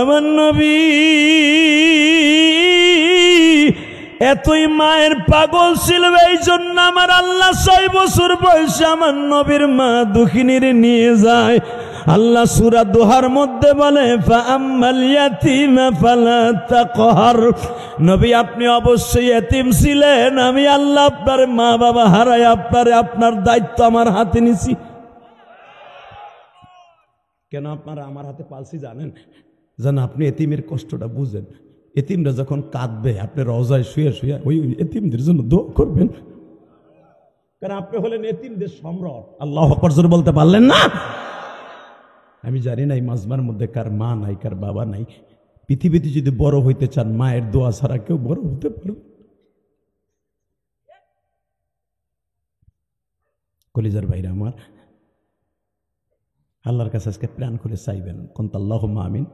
আমার নবী এতই মায়ের পাগল ছিল, এই জন্য আমার আল্লাহ 6 বছর বয়সে আমার নবীর মা দক্ষিণীর নিয়ে যায়। আল্লাহ সূরা দোহার মধ্যে বলে ফাআম্মাল ইয়াতীমা ফালা তাকহার। নবী আপনি অবশ্যই এতিম ছিলেন, আমি আল্লাহ আপনার মা বাবা হারাই আপনার দায়িত্ব আমার হাতে নিছি। কেন আপনারা আমার হাতে পালছি জানেন? যেন আপনি এতিমের কষ্টটা বুঝেন। এতিমরা যখন কাঁদবে আপনি রওজায় শুয়ে শুয়ে ওই এতিমদের জন্য দোয়া করবেন, কারণ আপনি হলেন এতিমদের সম্রাট। আল্লাহু আকবার জোরে বলতে পারলেন না? আমি জানি না এই মাজমার মধ্যে কার মা নাই, কার বাবা নাই। পৃথিবীতে যদি বড় হইতে চান মায়ের দোয়া ছাড়া কেউ বড় হতে পারবে। কলিজার ভাইরা আমার, আল্লাহর কাছে আজকে প্ল্যান করে চাইবেন কোন আল্লাহুম্মা আমিন।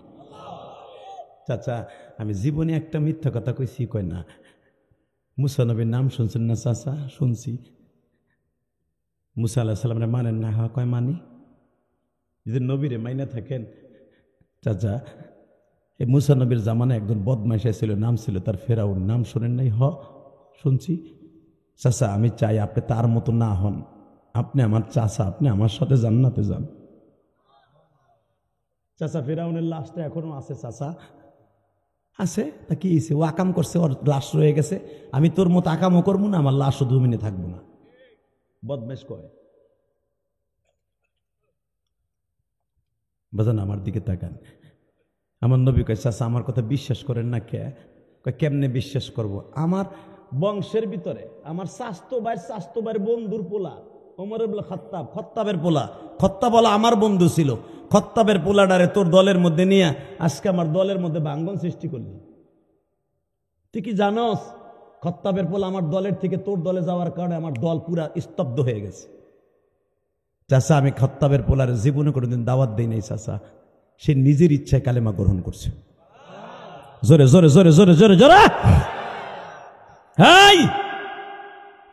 চাচা আমি জীবনে একটা মিথ্যা কথা কইছি, কয় না। মুসা নবীর নাম শুনছেন না চাচা? শুনছি। মুসা আলাইহিস সালামের মানেন না? হ্যাঁ কয় মানি। যদি নবীরে মাইনা থাকেন, চাচা এই মুসা নবীর জামানায় একজন বদমাইশ ছিল, নাম ছিল তার ফেরাউন, নাম শোনেন নাই? শুনছি। চাচা আমি চাই আপনি তার মতো না হন, আপনি আমার চাচা, আপনি আমার সাথে জান্নাতে যান। চাচা ফেরাউনের লাশটা এখনো আছে চাচা? আছে। তা কি হয়েছে? ও আকাম করছে, ওর লাশ রয়ে গেছে। আমি তোর মতো আকামও করবো না, আমার লাশও জমিনে থাকবো না। বদমাইশ কয়। বাজান আমার দিকে তাকান। আমার নবী কয় চাচা আমার কথা বিশ্বাস করেন না? কেমনে বিশ্বাস করব? আমার বংশের ভিতরে আমার স্বাস্থ্য ভাইয়ের বন্ধুর পোলা ওমর ইবনে খাত্তাব, খত্তাবের পোলা। খত্তাব বলা আমার বন্ধু ছিল। খত্তাবের পোলাডারে তোর দলের মধ্যে নিয়ে আজকে আমার দলের মধ্যে ভাঙ্গন সৃষ্টি করলি। তুই কি জানোস খত্তাবের পোলা আমার দলের থেকে তোর দলে যাওয়ার কারণে আমার দল পুরা স্তব্ধ হয়ে গেছে। চাচা আমি খত্তাবের পোলার জীবনে কোনোদিন দাওয়াত দেই নাই চাচা, সে নিজের ইচ্ছায় কালেমা গ্রহণ করছে। জোরে জোরে জোরে জোরে জোরে জোরে। হাই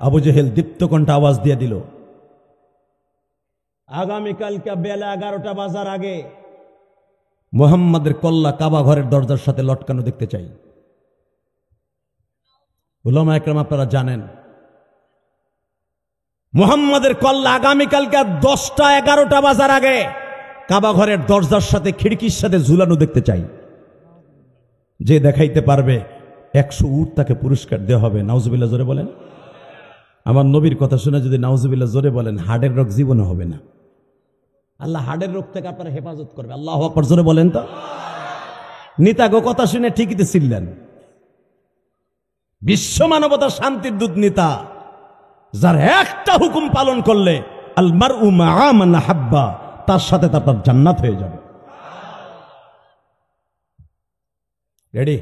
আবু জেহেল দীপ্ত কণ্ঠে আওয়াজ দিয়ে দিল, আগামীকালকে বেলা 11টা বাজার আগে মুহাম্মাদের কল্লা কাবা ঘরের দরজার সাথে লটকানো দেখতে চাই। উলামা একরাম আপনারা জানেন মুহাম্মাদের কল্লা আগামীকালকে 10টা 11টা বাজার আগে কাবা ঘরের দরজার সাথে খিড়কির সাথে ঝুলানো দেখতে চাই। যে দেখাইতে পারবে 100 উট তাকে পুরস্কার দেওয়া হবে। নাউজুবিল্লাহ জোরে বলেন। আমার নবীর কথা শুনে যদি নাউজুবিল্লাহ জোরে বলেন, হার্টের রোগ জীবনে হবে না। আল্লাহ হার্টের রোগ থেকে আপনার হেফাজত করবে। আল্লাহু আকবার জোরে বলেন তো। নিতাগো কথা শুনে ঠিকই তো ছিলেন। বিশ্ব মানবতার শান্তির দূত নেতা, যার একটা হুকুম পালন করলে আল মারউ মাআ মান হাব্বা, তার সাথে তার জান্নাত হয়ে যাবে। রেডি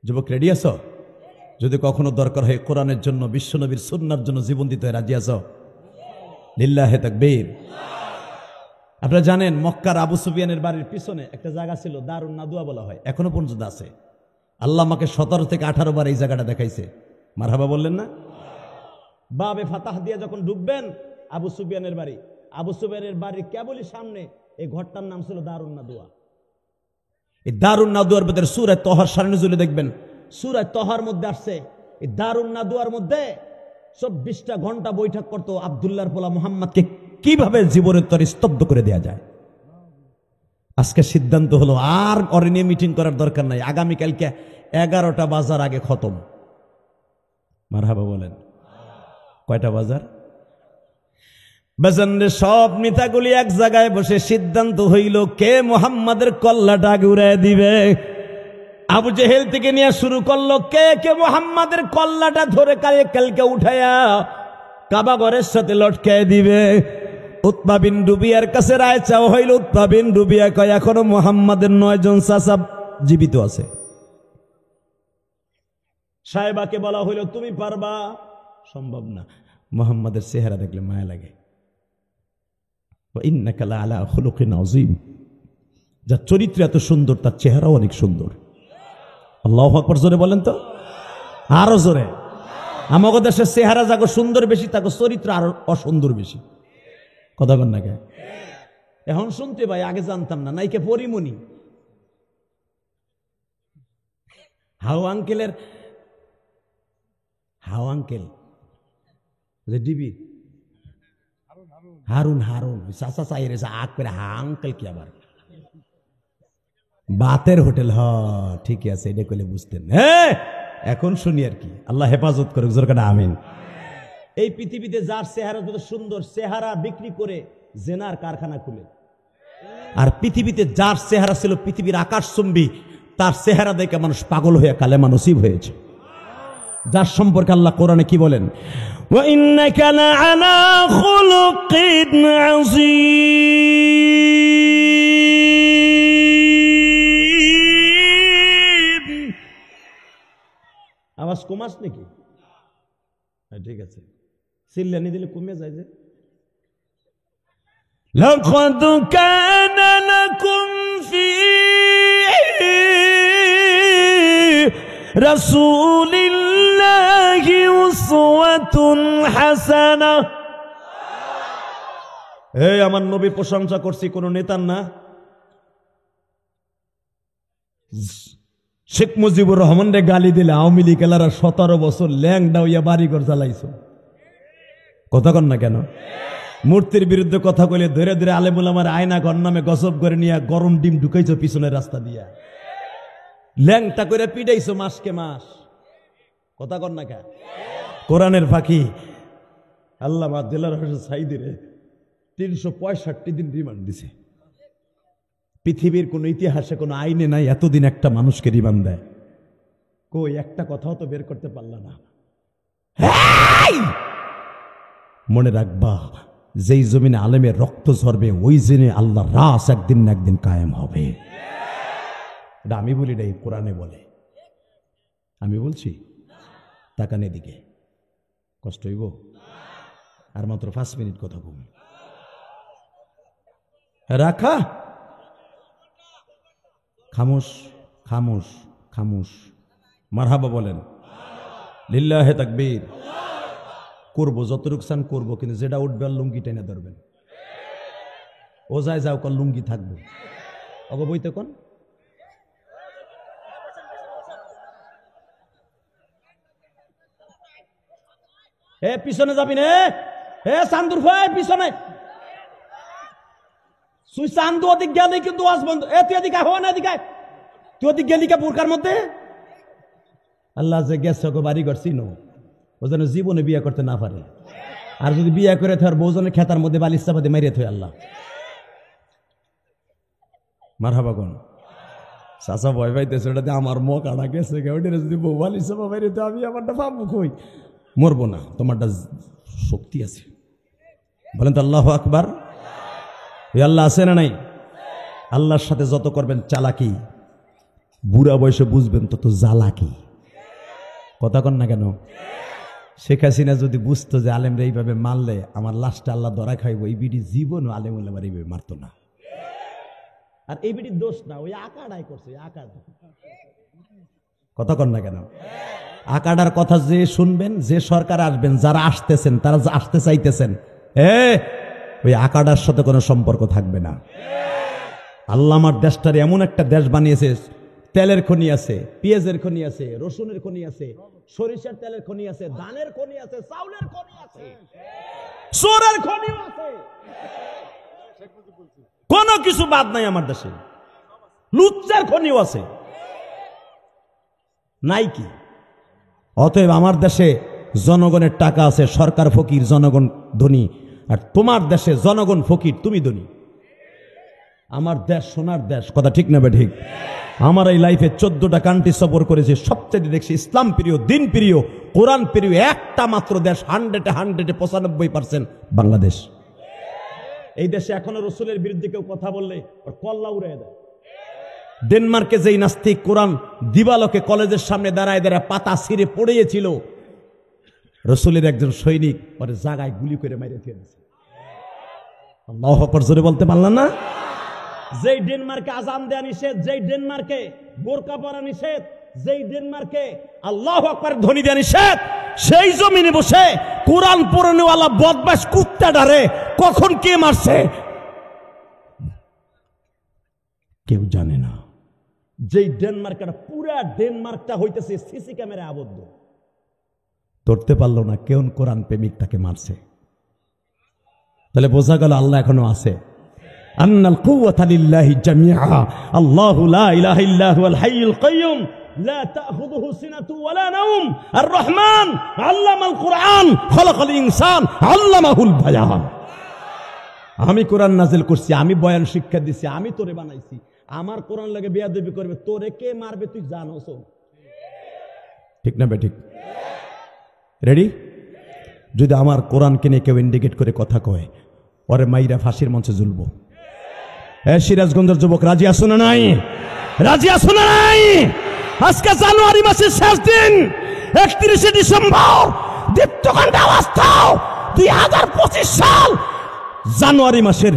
যুবক? রেডি আছো? যদি কখনো দরকার হয় কোরআনের জন্য, বিশ্বনবীর সুন্নাহর জন্য জীবন দিতে রাজি আছো? লিল্লাহে তাকবীর। আপনারা জানেন মক্কার আবু সুফিয়ানের বাড়ির পিছনে একটা জায়গা ছিল, দারুন নাদুয়া বলা হয়, এখনো পর্যন্ত আছে। আল্লাহ আমাকে 17 থেকে 18 বার এই জায়গাটা দেখাইছে। মারহাবা বললেন না? বাবে ফাতাহ দিয়ে যখন ঢুকবেন আবু সুফিয়ানের বাড়ি, আবু সুফিয়ানের বাড়ির কেবলই সামনে এই ঘরটার নাম ছিল দারুন নাদুয়া। এই দারুন নাদুয়ার ভিতরে সূরা তহার সারনুজুলে দেখবেন, সূরা তহার মধ্যে আসছে এই দারুন নাদুয়ার মধ্যে 24টা ঘন্টা বৈঠক করতো আব্দুল্লাহর পোলা মুহাম্মদকে কিভাবে জীবনের তরে স্তব্ধ করে দেয়া যায়। আজকে সিদ্ধান্ত হলো আর ওরে নিয়ে মিটিং করার দরকার নাই, আগামীকালকে 11টা বাজার আগে খতম। মারহাবা বলেন। কয়টা বাজার? বাজানরে সব নেতাগুলি এক জায়গায় বসে সিদ্ধান্ত হইল কে মুহাম্মাদের কল্লাটা আগে উড়ায় দিবে। আবু জেহেল থেকে নিয়ে শুরু করলো কে কে মুহাম্মাদের কল্লাটা ধরে কালকে উঠায়া কাবা ঘরের সাথে লটকায় দিবে। উতবা বিন রুবিয়ার কাছে রায় চাওয়া হইল। উতবা বিন রুবিয়া কয় এখনো মুহাম্মাদের 9 জন চাচা জীবিত আছে। সাহেবাকে বলা হইল তুমি পারবা? সম্ভব না। মুহাম্মাদের চেহারা দেখলে মায়া লাগে। ইন্নাকা লাআলা খুলুকিন আযীম, যার চরিত্র এত সুন্দর তার চেহারাও অনেক সুন্দর। আল্লাহু আকবার জোরে বলেন তো, আরো জোরে। আমাগো দেশের চেহারা যাগো সুন্দর বেশি, তাকে চরিত্র আরো অসুন্দর বেশি। কথা কন না কে? এখন শুনতে ভাই, আগে জানতাম না। নাইকে পরিমণি হাউ আঙ্কেলের হাউ আঙ্কেল যে ডিবি হারুন হারুন চাচা চাই রেছে আগ করে হা আঙ্কেল কি আবার বাতের হোটেল হ ঠিকই আছে এটা কইলে বুঝতেন। হ্যাঁ এখন শুনি আর কি, আল্লাহ হেফাজত করুক জোরকাটা আমিন। এই পৃথিবীতে যার চেহারা যত সুন্দর চেহারা বিক্রি করে জেনার কারখানা খুলে, আর পৃথিবীতে যার চেহারা ছিল পৃথিবীর আকাশচুম্বী তার চেহারা দেখে মানুষ পাগল হয়ে কালেমা নসিব হয়েছে। যার সম্পর্কে আল্লাহ কোরআনে কি বলেন, ওয়া ইন্নাকা লাআলা খুলুকিন আযীম। আওয়াজ কমাস নাকি? ঠিক আছে, সিল্লানি দিলে কমে যায় যে। লাকাদ কানা লাকুম ফি রাসূলিল্লাহি উসওয়াতুন হাসানাহ। এই আমার নবী প্রশংসা করছি কোন নেতার না। শেখ মুজিবুর রহমান রে গালি দিলে আওয়ামী লীগ এলারা 17 বছর ল্যাংডা হইয়া বাড়িঘর জ্বালাইছো, কথা কন না কেন? মূর্তির বিরুদ্ধে কথা কইলে ধরে ধরে আলেমুল আমার আয়না ঘর নামে গসব করে নিয়ে গরম ডিম ঢুকাইছো পিছনের রাস্তা দিয়া, ল্যাংটা করে পিটাইছো মাসকে মাস, কথা কন না কেন? কোরআনের ফাঁকি আল্লামা দিলার হোসেন সাইদিরে 365 দিন রিমান্ড দিছে। পৃথিবীর কোন ইতিহাসে কোন আইনে নাই এতদিন একটা মানুষকে রিমান্ড দেয়। কই একটা কথাও তো বের করতে পারল না। মনে রাখবা, যেই জমিনে আলেমের রক্ত ঝরবে ওই জমিনে আল্লাহ রাস একদিন না একদিন কায়েম হবে। এটা আমি বলি না, এই কোরআনে বলে। আমি বলছি তাকান এদিকে, কষ্ট হইব? আর মাত্র 5 মিনিট কথা বল, রাখা খামোশ খামোশ খামোশ। মারহাবা বলেন, লিল্লাহে তাকবীর। করবো যতটুকু চান করবো, কিন্তু যেটা উঠবে আর লুঙ্গি টেনে ধরবেন। ও যায় যাও কর লুঙ্গি থাকবো, অগ বইতে কোন এ পিছনে যাবি না, এ চান্দুর ভাই পিছনে সুই চান্দু ওদিক গেলে কিন্তু আজ বন্ধ। এ তুই এদিকে হওয়া না, এদিকে তুই ওদিক গেলি কে বোরকার মধ্যে? আল্লাহ যে গেছে ওকে বাড়ি ঘর চিনো, ও যেন জীবনে বিয়ে করতে না পারে। আর যদি বিয়ে করে থাকার বউজনের খেতার মধ্যে বালিশ চাপাতে মারিয়ে থই আল্লাহ। মারহাবা কোন চাচা ভয় পাইতেছে, ওটাতে আমার মুখ আড়া গেছে, ওটা যদি বউ বালিশ চাপা মারিয়ে তো আমি আমারটা পাবো কই? মরবো না, তোমারটা শক্তি আছে। বলেন তো আল্লাহু আকবার। আল্লাহ আছে না নাই? আল্লাহর সাথে যত করবেন চালাকি, বুড়া বয়সে বুঝবেন তত জ্বালাকি, কথা কন না কেন? শেখ হাসিনা যদি বুঝতো যে আলেমরা এইভাবে মারলে আমার লাশটা আল্লাহ ধরা খাইব, এই বিডি জীবন আলেম আমার এইভাবে মারতো না। আর এই বিডির দোষ না, ওই আকাড়াই করছে, আকাড়, কথা কন না কেন? আকাড়ার কথা যে শুনবেন, যে সরকার আসবেন, যারা আসতেছেন, তারা আসতে চাইতেছেন, ওই আকাড়ার সাথে কোনো সম্পর্ক থাকবে না। আল্লাহ আমার দেশটারে এমন একটা দেশ বানিয়েছে, তেলের খনি আছে, পেঁয়াজের খনি আছে, রসুনের খনি আছে, সরিষার তেলের খনি আছে, ধানের খনি আছে, চাউলের খনি আছে, সোরের খনি আছে, কোনো কিছু বাদ নাই আমার দেশে। লুচ্চার খনিও আছে, নাই কি? অতএব আমার দেশে জনগণের টাকা আছে, সরকার ফকির, জনগণ ধনী। আর তোমার দেশে জনগণ ফকির, তুমি ধনী। আমার দেশ সোনার দেশ, কথা ঠিক না বে ঠিক? আমার এই লাইফে 14টা কান্ট্রি সফর করেছে, সবচেয়ে দেখছি ইসলাম প্রিয়, দিন প্রিয়, কোরআন প্রিয় একটা মাত্র দেশ, 100-এ 95% বাংলাদেশ। এই দেশে এখনো রসুলের বিরুদ্ধে কেউ কথা বললে ওর কল্লা উড়ে দেয়। ডেনমার্কে যেই নাস্তিক কোরআন দিবালোকে কলেজের সামনে দাঁড়ায় দাঁড়ায় পাতা ছিঁড়ে পড়িয়েছিল, রসুলের একজন সৈনিক পরে জায়গায় গুলি করে মেরে ফেলেছে। আল্লাহু আকবার, জোরে বলতে পারলাম না? যেই ডেনমার্কে আজান দেয়া নিষেধ, যেই ডেনমার্কে বোরকা পরা নিষেধ, যেই ডেনমার্কে আল্লাহু আকবার ধ্বনি দেয়া নিষেধ, সেই জমিনে বসে কোরআন পড়নেওয়ালা বদমাশ কুত্তা ডারে কখন কে মারছে কেউ জানে না। যেই ডেনমার্কটা, পুরা ডেনমার্কটা হইতেছে সিসি ক্যামেরা আবদ্ধ, ধরতে পারলো না কেউ কোরআন প্রেমিক তাকে মারছে। তাহলে বোঝা গেল আল্লাহ এখনো আছে। আন্নাল কুওয়াতা লিল্লাহি জামিআ, আল্লাহু লা ইলাহা ইল্লা হুয়াল হাইয়ুল কাইয়্যুম লা তাখুযুহু সিনাতু ওয়ালা নাওম, আর রহমান আল্লামাল কুরআন খালাকাল ইনসান আল্লামাহুল বায়ান। আমি কোরআন নাজিল করছি, আমি বয়ান শিক্ষা দিছি, আমি তোরে বানাইছি। আমার কোরআন লাগে বেয়াদবি করবে, তোরে কে মারবে তুই জানোস? ঠিক না বেঠিক? রেডি? যদি আমার কোরআনকে নিয়ে কেউ ইন্ডিকেট করে কথা কয়, ওরে মাইরা ফাঁসির মঞ্চে ঝুলবো। সিরাজগঞ্জের যুবক রাজি আছো না নাই? রাজি আছো না নাই? আজকে জানুয়ারি মাসের শেষ দিন, 31শে ডিসেম্বর, দীপ্তকণ্ঠে আওয়াজ দাও, 2025 সাল জানুয়ারি মাসের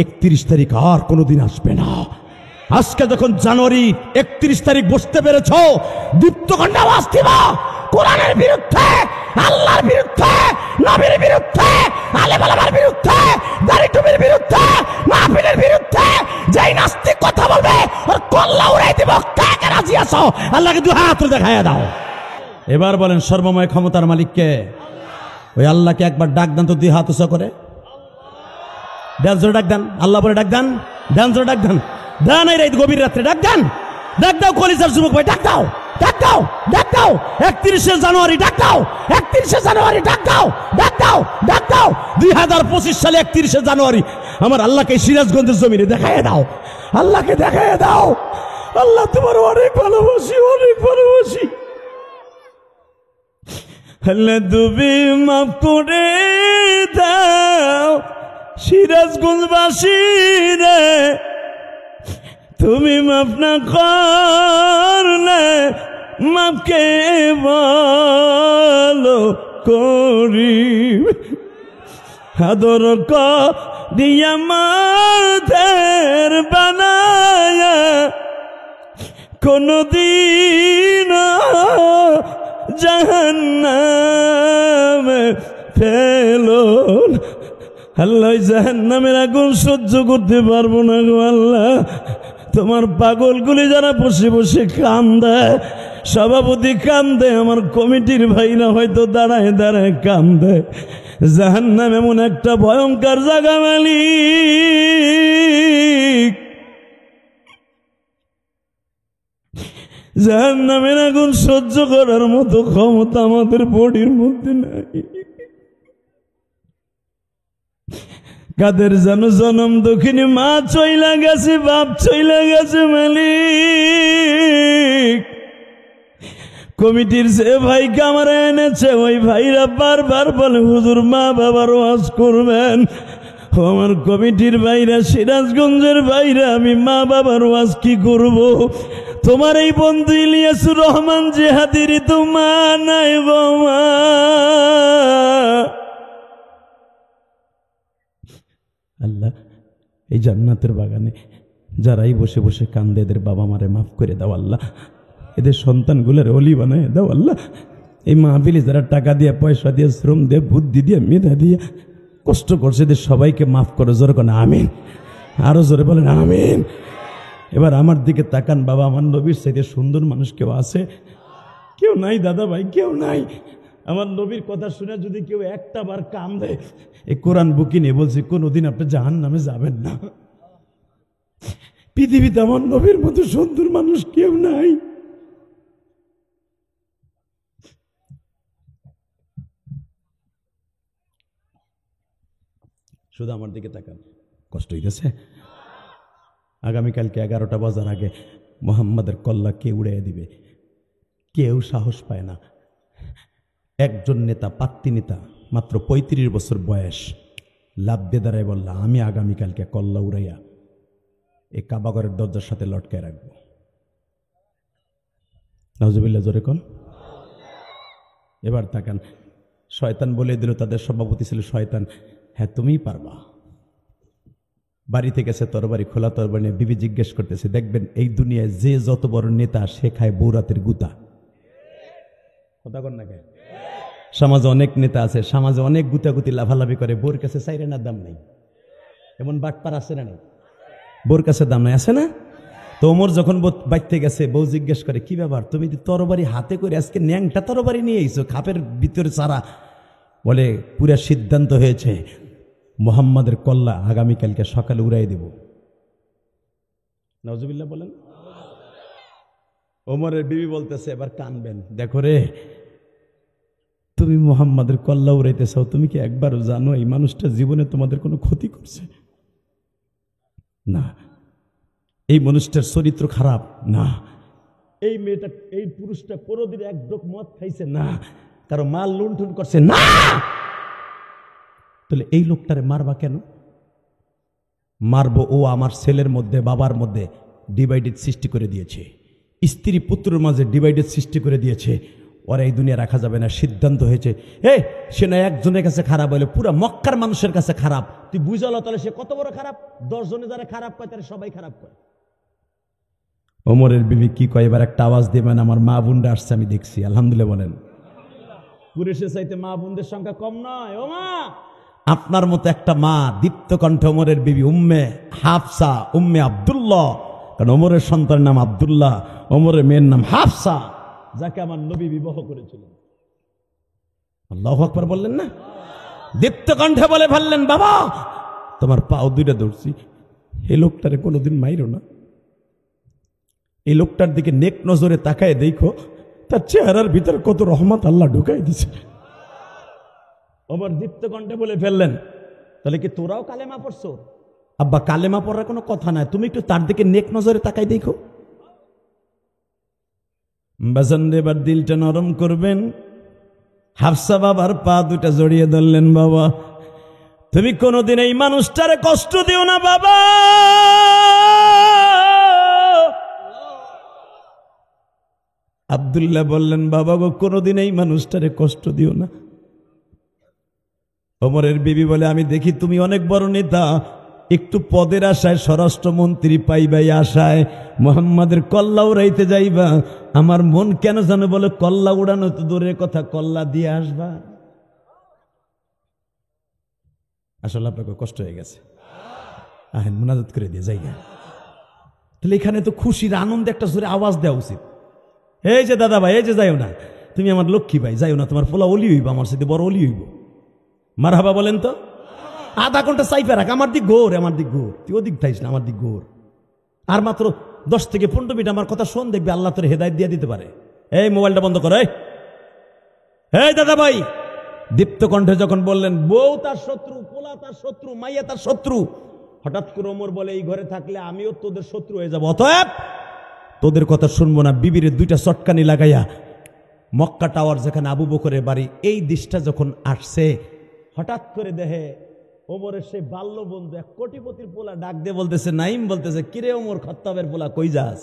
31 তারিখ আর কোনোদিন আসবে না। আজকে যখন জানুয়ারি 31 তারিখ বসতে পেরেছ, দীপ্তকণ্ঠে আওয়াজ দিবা কোরআনের বিরুদ্ধে, আল্লাহর বিরুদ্ধে, নবীর বিরুদ্ধে, আলেম ওলামার বিরুদ্ধে, দাড়ি টুপির বিরুদ্ধে, মাহফিলের বিরুদ্ধে। যেই নাস্তিক কথা বলবে ওর কল্লা উড়াই দিব। কে কে রাজি আছো? আল্লাহকে দুই হাত তুলে দেখাইয়া দাও। এবার বলেন সর্বময় ক্ষমতার মালিককে। ওই আল্লাহকে একবার ডাক দেন তো, দুই হাত উঁচা করে ড্যান্সর ডাক দেন। আল্লাহ বলে ডাক দেন, ড্যান্সর ডাক দেন। দেন এই রাত গভীর রাত্রে ডাক দেন, ডাক দাও কলিজার যুবক ভাই, ডাক দাও, ডাক দাও, ডাক দাও। 31শে জানুয়ারি ডাক দাও, 31শে জানুয়ারি ডাক দাও, ডাক দাও, ডাক দাও। 2025 সালে 31শে জানুয়ারি আমার আল্লাহকে সিরাজগঞ্জের জমিনে দেখাইয়া দাও, আল্লাহকে দেখাইয়া দাও। আল্লাহ তোমার অনেক ভালোবাসি, অনেক ভালোবাসি। আল্লাহ তুমি মাফ করে দাও সিরাজগঞ্জবাসী রে, তুমি মাফ না করলে মাফকে বলো করি, আদর দিয়া মাদের বানায়া কোনদিন জাহান্নামে ফেলো। আল্লাহ জাহান্নামের আগুন সহ্য করতে পারবো না গো আল্লাহ। তোমার পাগলগুলি যারা বসে বসে কান্দে, সভাপতি কান্দে, আমার কমিটির ভাইরা হয়তো দাঁড়ায় দাঁড়ায় কান্দে। জাহান্নাম এমন একটা ভয়ঙ্কর জায়গা মালিক, জাহান্নামের আগুন সহ্য করার মতো ক্ষমতা আমাদের বডির মধ্যে নাই। কাদের যেন জনম দক্ষিণে মা চইলা গেছে, বাপ চইলা গেছে মালিক। কমিটির যে ভাই কামারে এনেছে ওই ভাইরা বারবার বলে হুজুর মা বাবার ওয়াজ করবেন। আমার কমিটির ভাইরা, সিরাজগঞ্জের ভাইরা, আমি মা বাবার ওয়াজ কি করব? তোমার এই বন্ধু ইলিয়াসুর রহমান জেহাদির তো মা নাই গো মা। আল্লাহ এই জান্নাতের বাগানে যারাই বসে বসে কান্দে এদের বাবা মারে মাফ করে দাও আল্লাহ, এদের সন্তানগুলোর অলি বানায় দাও আল্লাহ। এই মাহফিলে যারা টাকা দিয়ে, পয়সা দিয়ে, শ্রম দিয়ে, বুদ্ধি দিয়ে, মেধা দিয়ে কষ্ট করছে এদের সবাইকে মাফ করো। জোরে কোন আমিন, আরো জোরে বলেন আমিন। এবার আমার দিকে তাকান বাবা, আমার নবীর চাইতে সুন্দর মানুষ কেউ আছে? কেউ নাই দাদা ভাই, কেউ নাই। আমার নবীর কথা শুনে যদি কেউ একটা বার কান্দে, এই কোরআন বুকি নিয়ে বলছি কোনোদিন আপনি জাহান্নামে যাবেন না। পৃথিবীতে আমার নবীর মতো সুন্দর মানুষ কেউ নাই। শুধু আমার দিকে তাকান, কষ্ট হইতেছে? আগামীকালকে 11টা বাজার আগে মোহাম্মদের কল্লা কে উড়িয়ে দিবে, কেউ সাহস পায় না। একজন নেতা, পাত্তি নেতা, মাত্র 35 বছর বয়স, লাভ দিয়ে দাঁড়ায় বললা আমি আগামীকালকে কল্লা উড়াইয়া এই কাবাগরের দরজার সাথে লটকায় রাখবো। নাউজুবিল্লাহ, জোরে কোন। এবার তাকান, শয়তান বলে দিল, তাদের সভাপতি ছিল শয়তান, হ্যাঁ তুমিই পারবা। বাড়িতে গেছে তরবারি, খোলা তরবারি নিয়ে বিবি জিজ্ঞেস করতেছে, দেখবেন এই দুনিয়ায় যে যত বড় নেতা সে খায় বৌরাতের গুতা। কথা কন না কে? সমাজে অনেক নেতা আছে, সমাজে অনেক গুতাগুতি লাফালাফি করে, বোর কাছে চাইরে না দাম নেই। এমন বাটপার আছে না নেই? বোর কাছে দাম নাই, আছে না? তো ওমর যখন বাইতে গেছে, বউ জিজ্ঞেস করে কি ব্যাপার, তুমি তরবারি হাতে করে আজকে ন্যাংটা তরবারি নিয়ে এসো, খাপের ভিতরে সারা। বলে পুরা সিদ্ধান্ত হয়েছে, মুহাম্মাদের কল্লা আগামীকালকে সকালে উড়াই দেব। নাউজুবিল্লাহ বলেন। ওমরের বিবি বলতেছে, এবার কানবেন, দেখো রে, তুমি মুহাম্মাদের কল্লা উড়াইতে চাও, তুমি কি একবারও জানো এই মানুষটা জীবনে তোমাদের কোনো ক্ষতি করছে? না। এই মানুষটার চরিত্র খারাপ? না। এই মেয়েটা, এই পুরুষটা কোনোদিন এক ডোক মদ খাইছে? না। কারো মাল লুণ্ঠন করছে? না। তাহলে এই লোকটারে মারবা কেন? মারবো, ও আমার ছেলের মধ্যে, বাবার মধ্যে ডিভাইডেড সৃষ্টি করে দিয়েছে, স্ত্রী পুত্রের মাঝে ডিভাইডেড সৃষ্টি করে দিয়েছে। ওরা এই দুনিয়া রাখা যাবে না। সিদ্ধান্ত হয়েছে, সে না একজনের কাছে খারাপ হলে পুরো মক্কার মানুষের কাছে খারাপ। তুই বুঝালো তাহলে সে কত বড় খারাপ? 10 জনে যারা খারাপ কয় তারা সবাই খারাপ করে। ওমরের বিবি কি কয়, এবার একটা আওয়াজ দিবেন, আমার মা বোনরা আসছে, আমি দেখছি। আলহামদুলিল্লাহ বলেন। পুরুষের চাইতে মা বোনদের সংখ্যা কম নয়। ও মা, আপনার মতো একটা মা, দীপ্ত কণ্ঠে ওমরের বিবি উম্মে হাফসা, উম্মে আব্দুল্লাহ, কারণ ওমরের সন্তানের নাম আব্দুল্লাহ, ওমরের মেয়ের নাম হাফসা, যাকে আমার নবী বিবাহ করেছিলেন। আল্লাহু আকবার বললেন না? দীপ্ত কণ্ঠে বলে ফেললেন, বাবা তোমার পাও দুইটা ধরছি, এই লোকটারে কোনোদিন মাইরো না। এই লোকটার দিকে নেক নজরে তাকায় দেখো, তার চেহারার ভিতরে কত রহমত আল্লাহ ঢুকাই দিছে। ওমর দীপ্ত কণ্ঠে বলে ফেললেন, তাহলে কি তোরাও কালেমা পড়ছো? আব্বা, কালেমা পড়ার কোনো কথা নাই, তুমি একটু তার দিকে নেক নজরে তাকাই দেখো। বাজান এবার দিলটা নরম করবেন। হাফসা বাবার পা দুটা জড়িয়ে ধরলেন, বাবা তুমি কোনোদিন এই মানুষটারে কষ্ট দিও না বাবা। আব্দুল্লাহ বললেন, বাবা গো, কোনোদিন এই মানুষটারে কষ্ট দিও না। ওমরের বিবি বলে, আমি দেখি তুমি অনেক বড় নেতা, একটু পদের আশায়, স্বরাষ্ট্রমন্ত্রী পাইবাই আশায় মুহাম্মাদের কল্লা উড়াইতে যাইবা, আমার মন কেন জানো বলে, কল্লা উড়ানো তো দূরের কথা, কল্লা দিয়ে আসবা। আসলে আপনাকে কষ্ট হয়ে গেছে, আহেন মুনাজাত করে দিয়ে যাই। তাহলে এখানে তো খুশির আনন্দে একটা জোরে আওয়াজ দেওয়া উচিত। এই যে দাদা ভাই, এই যে যাইও না, তুমি আমার লক্ষ্মী ভাই, যাইও না, তোমার পোলা অলি হইব, আমার সাথে বড় অলি হইব। মারহাবা বলেন তো। আধা ঘন্টা সাইফে রাখ, আমার দিক গোর, আমার দিক গোর, তুই ওদিক থাইস না, আমার দিক গোর। আর মাত্র 10 থেকে 15 মিনিট আমার কথা শোন, দেখবি আল্লাহ তোর হেদায়েত দিয়ে দিতে পারে। এই মোবাইলটা বন্ধ কর। এই দাদা ভাই, দীপ্ত কণ্ঠে যখন বললেন, বউ তার শত্রু, পোলা তার শত্রু, মাইয়া তার শত্রু, হঠাৎ করে ওমর বলে, এই ঘরে থাকলে আমিও তোদের শত্রু হয়ে যাবো, অতএব তোদের কথা শুনবো না। বিবিরে 2টা চটকানি লাগাইয়া মক্কা টাওয়ার, যেখানে আবু বকরের বাড়ি, এই দিশটা যখন আসছে, হঠাৎ করে দেখে ওমরের সেই বাল্য বন্ধু, এক কোটিপতির পোলা ডাক দিয়ে বলতেছে, নাইম বলতেছে, কিরে ওমর খাত্তাবের পোলা, কই যাস?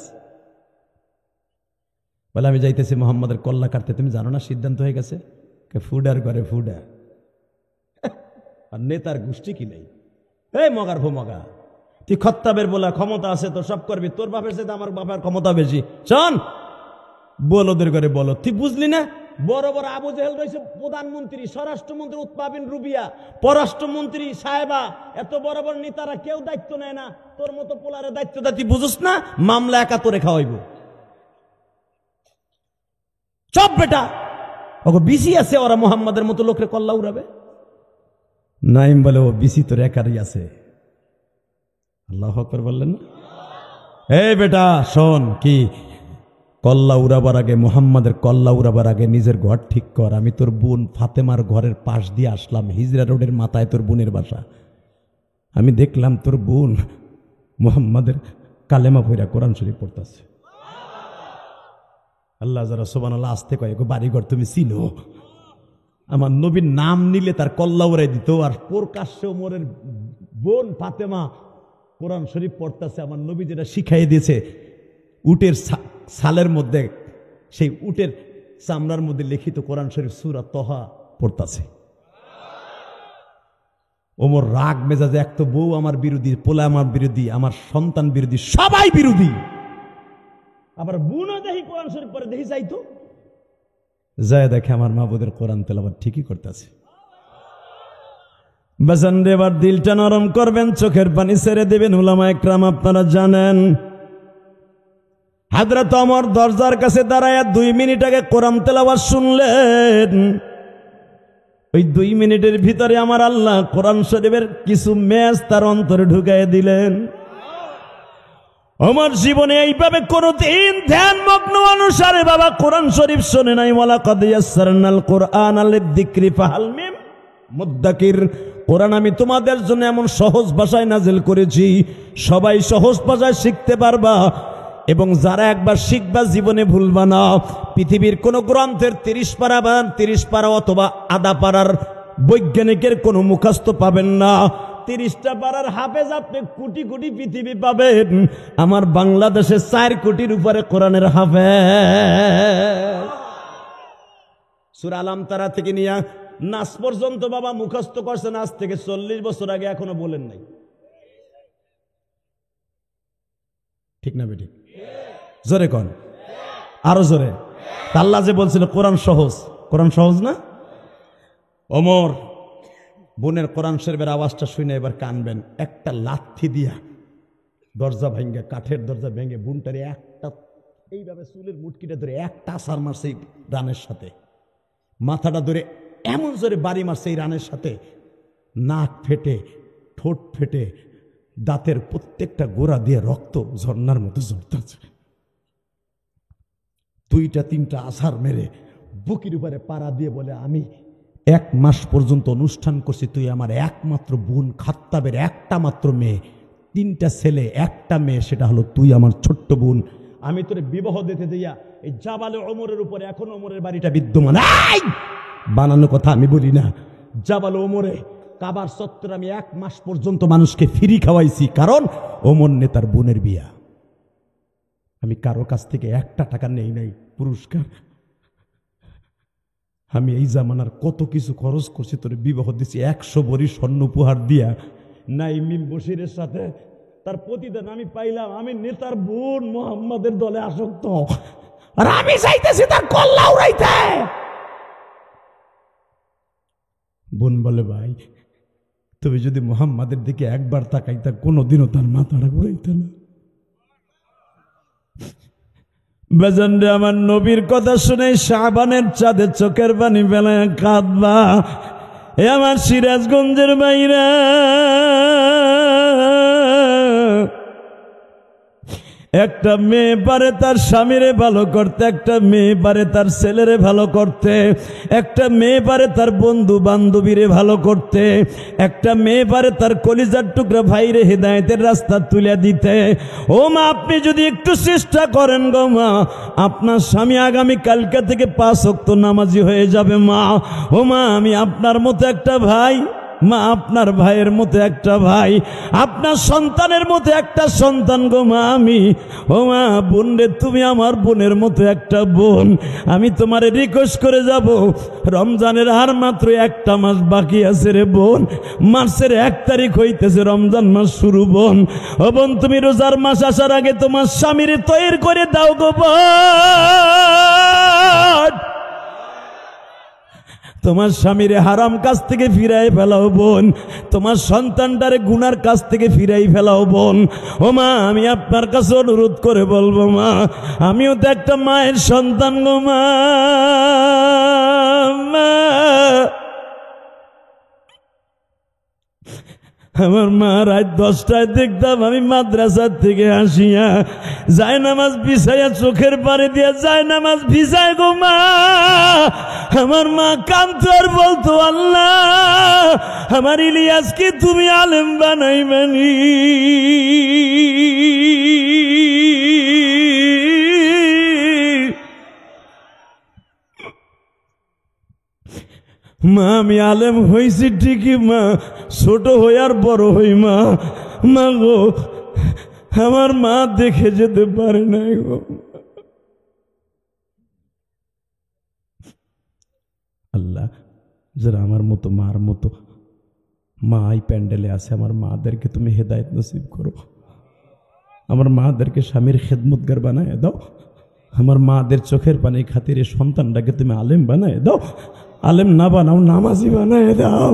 বলে, আমি যাইতেছি মুহাম্মাদের কল্লা কাটতে। তুমি জানো না সিদ্ধান্ত হয়ে গেছে? ফুডার করে ফুডা, আর নেতার গোষ্ঠী কি নেই। এই মগার ভো মগা, তুই খত্তাবের বলা, ক্ষমতা আছে তো সব করবি, তোর বাপের সাথে আমার বাপের ক্ষমতা বেশি। শোন, বল ওদের করে বলো, তুই বুঝলি না? বড় বড় আবু জেহেল রয়েছে প্রধানমন্ত্রী, স্বরাষ্ট্রমন্ত্রী উতবা বিন রুবিয়া, পররাষ্ট্রমন্ত্রী সাহেবা, এত বড় বড় নেতারা কেউ দায়িত্ব নেয় না, তোর মতো পোলারে দায়িত্ব দেয়, তুই বুঝস না? মামলা একা তোরে খাওয়াইব। সব বেটা ওকে বিসি আছে, ওরা মুহাম্মাদের মতো লোকরে কল্লা উড়াবে। নাইম বলে, ও বিসি তোর একারই আছে। আল্লাহু আকবার বললেন না? এই বেটা শোন, কি কল্লা উড়াবার আগে, মুহাম্মাদের কল্লা উড়াবার আগে নিজের ঘর ঠিক কর। আমি তোর বোন ফাতেমার ঘরের পাশ দিয়ে আসলাম, হিজরা রোডের মাথায় তোর বোনের বাসা। আমি দেখলাম তোর বোন মুহাম্মাদের কালেমা পড়া কোরআন শরীফ পড়তেছে। আল্লাহ যারা সুবহানাল্লাহ আসতে কয়, বাড়িঘর তুমি চিনো? আমার নবীর নাম নিলে তার কল্লা উড়াই দিত, আর প্রকাশ্যে ওমরের বোন ফাতেমা কোরআন শরীফ পড়তেছে। আমার নবী যেটা শিখাই দিয়েছে, উটের সালের মধ্যে, সেই উটের চামড়ার মধ্যে লিখিত কোরআন শরীফ সূরা তহা পড়তেছে। ওমর রাগ মেজাজে, এক তো বউ আমার বিরোধী, পোলা আমার বিরোধী, আমার সন্তান বিরোধী, সবাই বিরোধী, আবার বোনও দেখি কোরআন শরীফ পড়ে, দেখি যাইতো যায়, দেখে আমার মাহবুদের কোরআন তেলাওয়াত ঠিকই করতেছে। বাজান এবার দিলটা নরম করবেন, চোখের পানি ছেড়ে দেবেন। উলামা একরাম আপনারা জানেন, হযরত ওমর দরজার কাছে দাঁড়ায়া 2 মিনিট আগে কোরআন তেলাওয়াত শুনলেন। ওই 2 মিনিটের ভিতরে আমার আল্লাহ কোরআন শরীফের কিছু ম্যাচ তার অন্তরে ঢুকাই দিলেন। আমার জীবনে এইভাবে কোনদিন ধ্যান মগ্ন অনুসারে বাবা কোরআন শরীফ শুনে নাই। ওয়ালাকাদ ইয়াসসারনাল কুরআনা লিযিকরি ফাহাল মিন মুদ্দাকির। কোরআন আমি তোমাদের জন্য এমন সহজ ভাষায় নাজিল করেছি, সবাই সহজ ভাষায় শিখতে পারবা এবং যারা একবার শিখবা জীবনে ভুলবা না। পৃথিবীর কোন গ্রন্থের 30 পারা বা 30 পারা অথবা আধা পারার বৈজ্ঞানিকের কোনো মুখস্থ পাবেন না। 30টা পারার হাফেজ আপনি কোটি কোটি পৃথিবী পাবেন, আমার বাংলাদেশে 4 কোটির উপরে কোরআনের হাফেজ। সূরা আল আমতারা থেকে নিয়ে নাস পর্যন্ত বাবা মুখস্থ করছেন আজ থেকে 40 বছর আগে, এখনো বলেন নাই। ঠিক না বেঠিক? জোরে কন, আরো জোরে। আল্লাহ যে বলছিল কোরআন সহজ, কোরআন সহজ না? ওমর বোনের কোরআন শরীফের আওয়াজটা শুনে এবার কানবেন। একটা লাথি দিয়া দরজা ভেঙে, কাঠের দরজা ভেঙে বোনটারে একটা এইভাবে চুলের মুটকিটা ধরে একটা আছাড় মারছে এই রানের সাথে, মাথাটা ধরে এমন জোরে বাড়ি মারছে এই রানের সাথে, নাক ফেটে, ঠোঁট ফেটে, দাঁতের প্রত্যেকটা গোড়া দিয়ে রক্ত ঝর্ণার মতো ঝরতেছে। 2টা 3টা আছাড় মেরে বুকের উপরে পাড়া দিয়ে বলে, আমি 1 মাস পর্যন্ত অনুষ্ঠান করছি, তুই আমার একমাত্র বোন, খাত্তাবের একটা মাত্র মেয়ে, 3টা ছেলে 1টা মেয়ে, সেটা হলো তুই আমার ছোট্ট বোন। আমি তোরে বিবাহ দিতে দিয়া এই জাবালে ওমরের উপরে, এখন ওমরের বাড়িটা বিদ্যমান, বানানো কথা আমি বলি না। জাবালে ওমরে কাবার চত্বর আমি 1 মাস পর্যন্ত মানুষকে ফ্রি খাওয়াইছি, কারণ ওমর নেতার বোনের বিয়া। আমি কারো কাছ থেকে 1টা টাকা নেই নাই পুরস্কার। আমি এই জামানার কত কিছু খরচ করছি, তোর বিবাহ দিছি 100 ভরি স্বর্ণ উপহার দিয়া। নাইমিম বশিরের সাথে তার প্রতিদান আমি পাইলাম, আমি নেতার বোন মোহাম্মদের দলে আসক্ত, আর আমি চাইতেছি তার কল্লা উড়াইতে। বোন বলে, ভাই তুমি যদি মোহাম্মদের দিকে একবার তাকাইতা, কোনোদিনও তার মাথাটা ঘুরাইতে না। বেজান রে, আমার নবীর কথা শুনে শাবানের চাঁদে চোখের পানি ফেলায় কাঁদবা। এ আমার সিরাজগঞ্জের বাইরা, একটা মেয়ে পারে তার স্বামীরে ভালো করতে, একটা মেয়ে পারে তার ছেলেরে ভালো করতে, একটা মেয়ে পারে তার বন্ধু বান্ধবীরে ভালো করতে, একটা মেয়ে পারে তার কলিজার টুকরা ভাইরে হেদায়েতের রাস্তা তুলে দিতে। ও মা, আপনি যদি একটু চেষ্টা করেন গো মা, আপনার স্বামী আগামী কালকা থেকে 5 ওয়াক্ত নামাজি হয়ে যাবে মা। ও মা, আমি আপনার মতো একটা ভাই, মা আপনার ভাইয়ের মতো একটা ভাই, আপনার সন্তানের মতো একটা সন্তান গো মা আমি। ও মা, বোন রে, তুমি আমার বোনের মতো একটা বোন। আমি তোমারে রিকোয়েস্ট করে যাব, রমজানের আর মাত্র 1টা মাস বাকি আছে রে বোন। মাসের 1 তারিখ হইতেছে, রমজান মাস শুরু বোন। ও বোন, তুমি রোজার মাস আসার আগে তোমার স্বামীরে তৈরি করে দাও গো বোন। তোমার স্বামীরে হারাম কাজ থেকে ফিরাই ফেলাও বোন, তোমার সন্তানটারে গুনার কাজ থেকে ফিরাই ফেলাও বোন। ও মা, আমি আপনার কাছে অনুরোধ করে বলবো মা, আমিও তো একটা মায়ের সন্তান গো মা। আমার মা রাত 10টায় দেখতাম আমি মাদ্রাসার থেকে আসিয়া যায় নামাজ বিছাইয়া চোখের পানি দিয়া যায় নামাজ ভিজায় গো মা। আমার মা কাঁদতো আর বলতো, আল্লাহ আমার ইলিয়াসকে তুমি আলেম বানাইবানি। মা, আমি আলেম হইছি ঠিকই মা, ছোট হই আর বড় হই মা। মা গো, আমার মা দেখে যেতে পারে নাই গো। আল্লাহ, যারা আমার মতো মার মতো মা এই প্যান্ডেলে আছে, আমার মাদেরকে তুমি হেদায়েত নসিব করো। আমার মাদেরকে স্বামীর খেদমতগার বানায় দাও। আমার মাদের চোখের পানি খাতিরে সন্তানটাকে তুমি আলেম বানায় দাও। আলেম না বানাও, নামাজি বানায় দাও।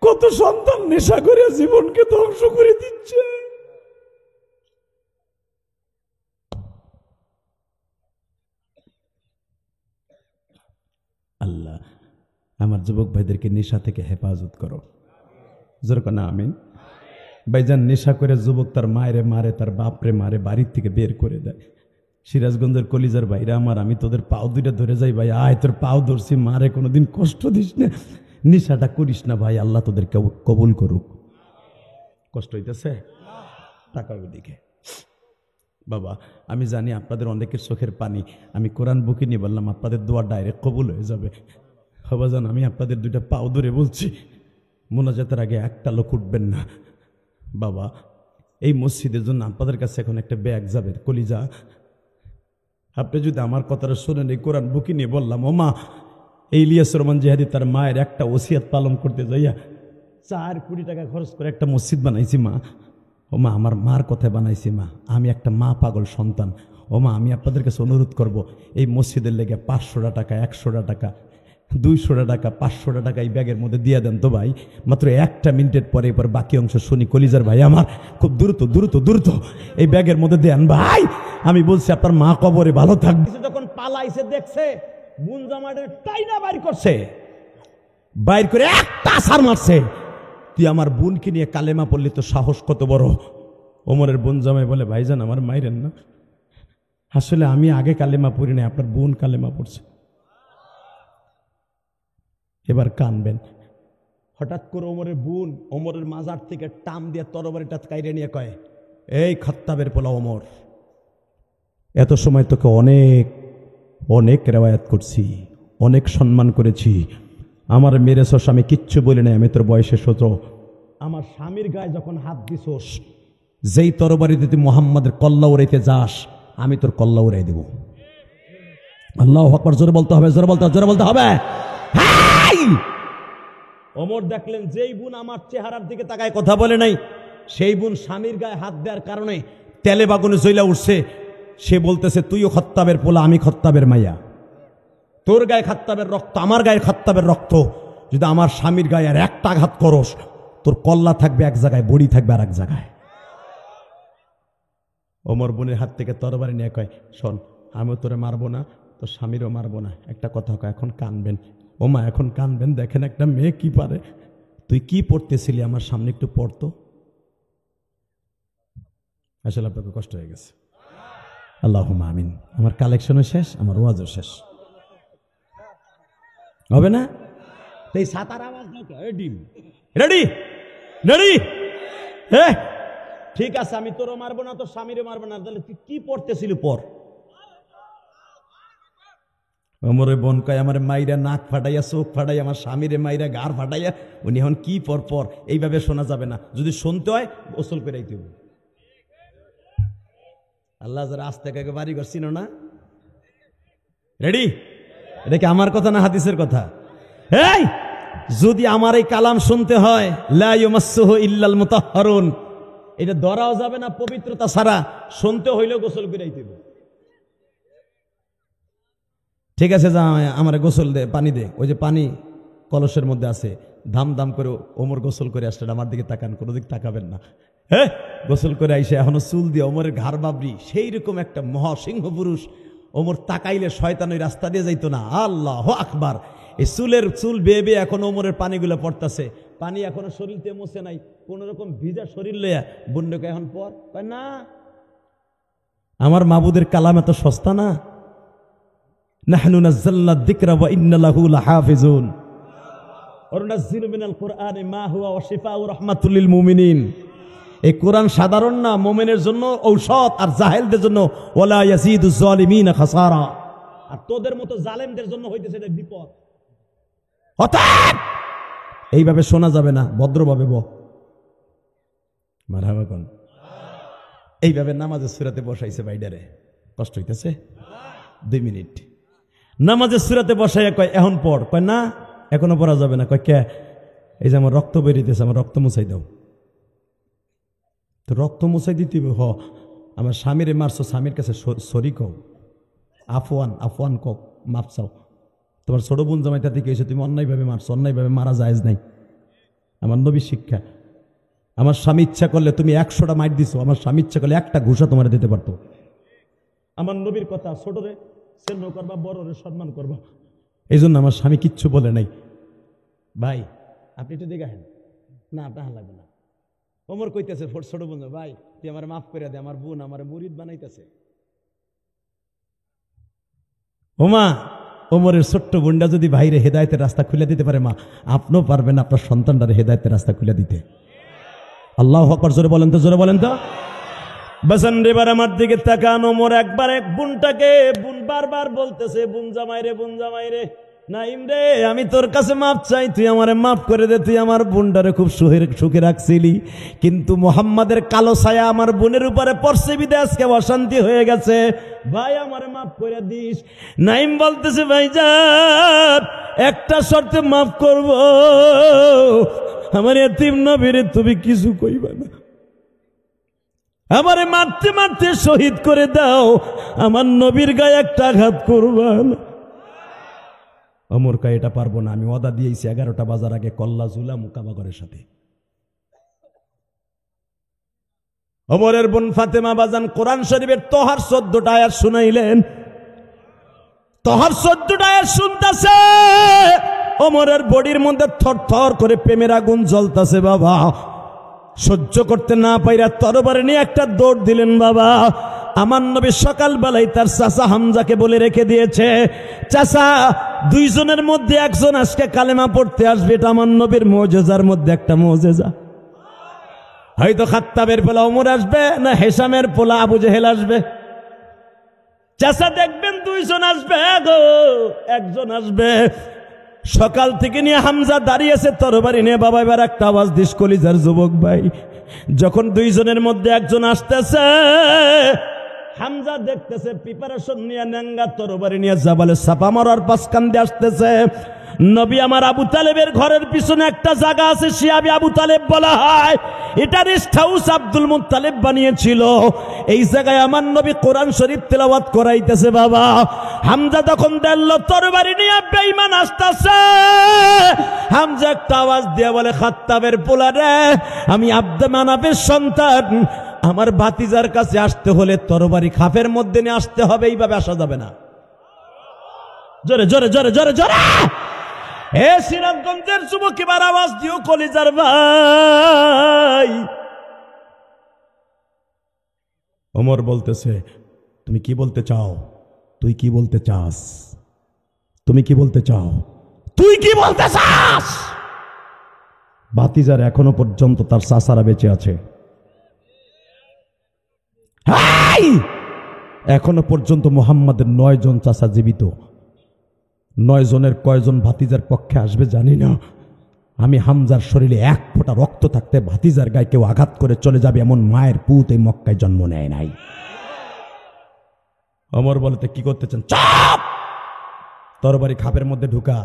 কত সন্তান নেশা করে জীবনকে ধ্বংস করে দিচ্ছে। আল্লাহ, আমার যুবক ভাইদেরকে নেশা থেকে হেফাজত করো, যেরকম না আমিন। ভাইজান নেশা করে যুবক তার মায়েরে মারে, তার বাপরে মারে, বাড়ির থেকে বের করে দেয়। সিরাজগঞ্জের কলিজার ভাইরা আমার, আমি তোদের পাও দুইটা ধরে যাই ভাই, আয় তোর পাও ধরছি, মারে কোনোদিন কষ্ট দিস না, নেশাটা করিস না ভাই, আল্লাহ তোদেরকে কবুল করুক। কষ্ট হইতেছে? টাকা ওইদিকে বাবা, আমি জানি আপনাদের অনেকের চোখের পানি, আমি কোরআন বুকে নিয়ে বললাম আপনাদের দোয়া ডাইরেক্ট কবুল হয়ে যাবে। বাবাজান আমি আপনাদের দুইটা পাও ধরে বলছি, মোনাজাতের আগে একটা লোক উঠবেন না বাবা। এই মসজিদের জন্য আপনাদের কাছে এখন একটা ব্যাগ যাবে, কলিজা। আপনি যদি আমার কথাটা শোনেন, এই কোরআন বুকে নিয়ে বললাম, ও মা, এই ইলিয়াস রহমান জিহাদি তার মায়ের একটা ওসিয়াত পালন করতে যাইয়া 4 কোটি টাকা খরচ করে একটা মসজিদ বানাইছি মা। ও মা, আমার মার কথায় বানাইছি মা, আমি একটা মা পাগল সন্তান। ও মা, আমি আপনাদের কাছে অনুরোধ করব, এই মসজিদের লেগে 500 টাকা, 100 টাকা, 200 টাকা, 500 টাকা এই ব্যাগের মধ্যে দিয়ে দেন তো ভাই। মাত্র 1 মিনিটের পরে এবার বাকি অংশ শুনি। কলিজার ভাই আমার, খুব দ্রুত দ্রুত দ্রুত এই ব্যাগের মধ্যে দেন ভাই। আমি বলছি আপনার মা কবরে ভালো থাকবে। যখন পালাইছে দেখছে বুন জামাইয়ের টাইনা বাইর করছে, বাইর করে একটা সার মারছে। তুই আমার বোনকে নিয়ে কালেমা পড়লি, তো সাহস কত বড়। ওমরের বোন জামাই বলে, ভাইজান আমার মাইরেন না, আসলে আমি আগে কালেমা পড়ি না, আপনার বোন কালেমা পড়ছে। এবার কানবেন। হঠাৎ করে ওমরের বোন ওমরের মাজার থেকে টাম দিয়ে তরবারিটা কাইরে নিয়ে কয়, এই খাত্তাবের পোলা ওমর, এত সময় তোকে অনেক অনেক রেওয়ায়াত করছি, অনেক সম্মান করেছি, আমার মেরেছস, আমি কিচ্ছু বলি নাই, আমি তোর বয়সে ছোট। আমার স্বামীর গায়ে যখন হাত দিছস, যেই তরবারিতে তুই মোহাম্মদের কল্লা উড়াইতে যাস, আমি তোর কল্লা উড়াই দেব। আল্লাহু আকবার, জোরে বলতে হবে, জোরে বলতে হবে, জোরে বলতে হবে। ওমর দেখলেন যেই বোন আমার চেহারার দিকে তাকায় কথা বলে নাই, সেই বোন স্বামীর গায়ে হাত দেওয়ার কারণে তেলে বাগুনে জ্বলা উঠছে। সে বলতেছে, তুইও খত্তাবের পোলা, আমি খত্তাবের মাইয়া, তোর গায়ে খাত্তাবের রক্ত, আমার গায়ে খাত্তাবের রক্ত, যদি আমার স্বামীর গায়ে আর একটা আঘাত করস, তোর কল্লা থাকবে এক জায়গায়, বড়ি থাকবে আর এক জায়গায়। ওমর বোনের হাত থেকে তরবারি নিয়ে কয়, শোন, আমিও তোরে মারবো না, তোর স্বামীরও মারবো না, একটা কথা কয়, এখন কানবেন। ও মা, এখন কানবেন, দেখেন একটা মেয়ে কি পারে। তুই কি পড়তেছিলি আমার সামনে একটু পড়তো। আসলে আপনাকে কষ্ট হয়ে গেছে। আল্লাহুম্মা আমিন। আমার কালেকশনও শেষ, আমার ওয়াজও শেষ হবে না। এই সাতার আওয়াজ রেডি রেডি রেডি। হ্যাঁ ঠিক আছে, আমি তোরও মারবো না, তোর স্বামীরও মারবো না, তাহলে তুই কি পড়তেছিলি পর। ওমরে বোন কয়, আমার মাইরা নাক ফাটাইয়া, চোখ ফাটাইয়া, আমার স্বামীরে মাইরা গাড় ফাটাইয়া, উনি এখন কি পর পর, এইভাবে শোনা যাবে না, যদি শুনতে হয় গোসল করে আইতে হবে। আল্লাহ যারা আস্তে কাকে বাড়ি করছিল না। রেডি? এটা কি আমার কথা না হাদিসের কথা? এই যদি আমার এই কালাম শুনতে হয়, লা ইয়ামাসসুহু ইল্লাল মুতাহহারুন, এটা ধরাও যাবে না পবিত্রতা ছাড়া, শুনতে হইলেও গোসল করে আইতে হবে। ঠিক আছে, যা আমার গোসল দে, পানি দে। ওই যে পানি কলসের মধ্যে আছে, ধাম ধাম করে ওমর গোসল করে আসলেন। আমার দিকে তাকান, কোনো দিক তাকাবেন না। হ্যাঁ, গোসল করে আইসে এখনো চুল দিয়ে ওমরের ঘাড় বাবরি, সেই রকম একটা মহাসিংহ পুরুষ। ওমর তাকাইলে শয়তান ওই রাস্তা দিয়ে যাইতো না। আল্লাহু আকবার। এই চুল বেয়ে বেয়ে এখন ওমরের পানিগুলো পড়তেছে, পানি এখনো শরীরতে মুছে নাই, কোন রকম ভিজা শরীর লইয়া বন্যকে এখন পর না। আমার মাবুদের কালাম এত সস্তা না। নাহনু নাযালনা যিকরা ওয়া ইন্না লাহু লাহাফিজুন ওয়া নুনাজ্জিলু মিনাল কুরআনি মা হুয়া শিফাউ রাহমাতুল লিল মুমিনিন। এই কোরআন সাধারণ না, মুমিনের জন্য ঔষধ, আর জাহেলদের জন্য ওয়ালা ইয়াজিদুজ জালিমিনা খাসারা। আর তোদের মতো জালেমদের জন্য হইতেছে এটা বিপদ। অতএব এইভাবে শোনা যাবে না, ভদ্রভাবে মারহাবা কোন। এইভাবে নামাজের সূরাতে বসাইছে বাইডারে, কষ্ট হইতেছে। 2 মিনিট নামাজের সূরাতে বসাইয়া কয়, এখন পড়। কয় না, এখনো পড়া যাবে না। কয় কে? এই যে আমার রক্ত বেরিয়েছে, আমার রক্ত মুছাই দাও। তো রক্ত মুছাই দিতে হ, আমার স্বামীরে মারছো, স্বামীর কাছে সরি কও, আফওয়ান কও, মাপ চাও। তোমার ছোট বোন জামাইটা থেকে এসে তুমি অন্যায়ভাবে মারছো, অন্যায়ভাবে মারা জায়েজ নাই। আমার নবী শিক্ষা। আমার স্বামী ইচ্ছা করলে তুমি 100টা মাইট দিছো, আমার স্বামী ইচ্ছা করলে একটা ঘুষা তোমার দিতে পারতো। আমার নবীর কথা, ছোটরে স্নেহ করবা, বড়রে সম্মান করবা। এই জন্য আমার স্বামী কিচ্ছু বলে নাই। ভাই আপনি একটু দেখাহেন না, আপনার লাগবে না। ওমর কইতেছে ছোট বোন, ভাই তুই আমার মাফ করে দে, আমার বোন আমার মুরিদ বানাইতেছে। ওমা, ওমরের ছোট্ট বোনটা যদি ভাইরে হেদায়েতের রাস্তা খুলে দিতে পারে, মা আপনিও পারবেন আপনার সন্তানটারে হেদায়েতের রাস্তা খুলে দিতে। আল্লাহু আকবার, জোরে বলেন তো, জোরে বলেন তো। বাসান রেবার আমার দিকে তাকান। ওমর একবার এক বোনটাকে, বোন বারবার বলতেছে বোন জামাই রে, বোন জামাই রে, নাইম রে আমি তোর কাছে মাপ চাই, তুই আমারে মাফ করে দে, তুই আমার বোনটারে খুব সুখে রাখছিলি, কিন্তু মুহাম্মাদের কালো ছায়া আমার বোনের উপরে পড়ছে বিধায় আজকে অশান্তি হয়ে গেছে, ভাই আমারে মাফ করে দিস। নাইম বলতেছে ভাইজান একটা শর্তে মাফ করব, আমার এতিম নবীরে তুমি কিছু কইবা না, আমারে মারতে মারতে শহীদ করে দাও, আমার নবীর গায়ে একটা আঘাত করবা না। ওমর কয় এটা পারবো না, আমি ওয়াদা দিয়েছি 11টা বাজার আগে কল্লা জুলা মুকাবাগরের সাথে। ওমরের বোন ফাতেমা বাজান কোরআন শরীফের তোহার 14টা আয়াত শুনাইলেন। তোহার 14টা আয়াত শুনতেছে, ওমরের বডির মধ্যে থরথর করে প্রেমের আগুন জ্বলতেছে। বাবা সহ্য করতে না পাইরা তরবারি নিয়ে একটা দৌড় দিলেন। বাবা আমার নবী সকালবেলায় তার চাচা হামজাকে বলে রেখে দিয়েছে, চাচা দুইজনের মধ্যে একজন আজকে কালেমা পড়তে আসবে, এটা আমার নবীর মুজিজার মধ্যে একটা মুজিজা। হয়তো খাত্তাবের পোলা ওমর আসবে, না হেশামের পোলা আবু জেহেল আসবে। চাচা দেখবেন দুইজন আসবে গো, একজন আসবে। সকাল থেকে নিয়ে হামজা দাঁড়িয়েছে তরবারি নিয়ে। বাবা এবার একটা আওয়াজ দিস কলিজার যুবক ভাই, যখন দুইজনের মধ্যে একজন আসতেছে, হামজা দেখতেছে প্রিপারেশন নিয়ে নেঙ্গা তরবারি নিয়ে জাবালে সাপা মারার পাশকান দিয়ে আসতেছে। নবী আমার আবু তালেবের ঘরের পিছনে একটা জায়গা আছে, শিয়াবি আবু তালেব বলা হয়, এটা রেস্ট হাউস আব্দুল মুত্তালিব বানিয়েছিল। এই জায়গায় আমার নবী কোরআন শরীফ তেলাওয়াত করাইতেছে। বাবা হামজা তখন দেখল তরবারি নিয়ে বেঈমান আসতেছে, হামজা একটা আওয়াজ দিয়ে বলে, খাত্তাবের পোলা রে, আমি আব্দে মানাফের সন্তান, আমার ভাতিজার কাছে আসতে হলে তরবারি খাপের মধ্যে নিয়ে আসতে হবে, এইভাবে আসা যাবে না। জোরে জোরে জোরে জোরে জোরে হে সিরাজগঞ্জের যুবক এবার আওয়াজ দিও কলিজার ভাই। ওমর বলতেছে, তুমি কি বলতে চাও, তুই কি বলতে চাস, তুমি কি বলতে চাও, তুই কি বলতে চাস? ভাতিজার এখনো পর্যন্ত তার চাচারা বেঁচে আছে, এখনো পর্যন্ত মুহাম্মাদের 9 জন চাচা জীবিত। 9 জনের কয়জন ভাতিজার পক্ষে আসবে জানি না। আমি হামজার শরীরে 1 ফোঁটা রক্ত থাকতে ভাতিজার গায়ে কেউ আঘাত করে চলে যাবে এমন মায়ের পুত এই মক্কায় জন্ম নেয় নাই। ওমর বলতে কি করতে চান? চাপ! তরবারি খাপের মধ্যে ঢুকা,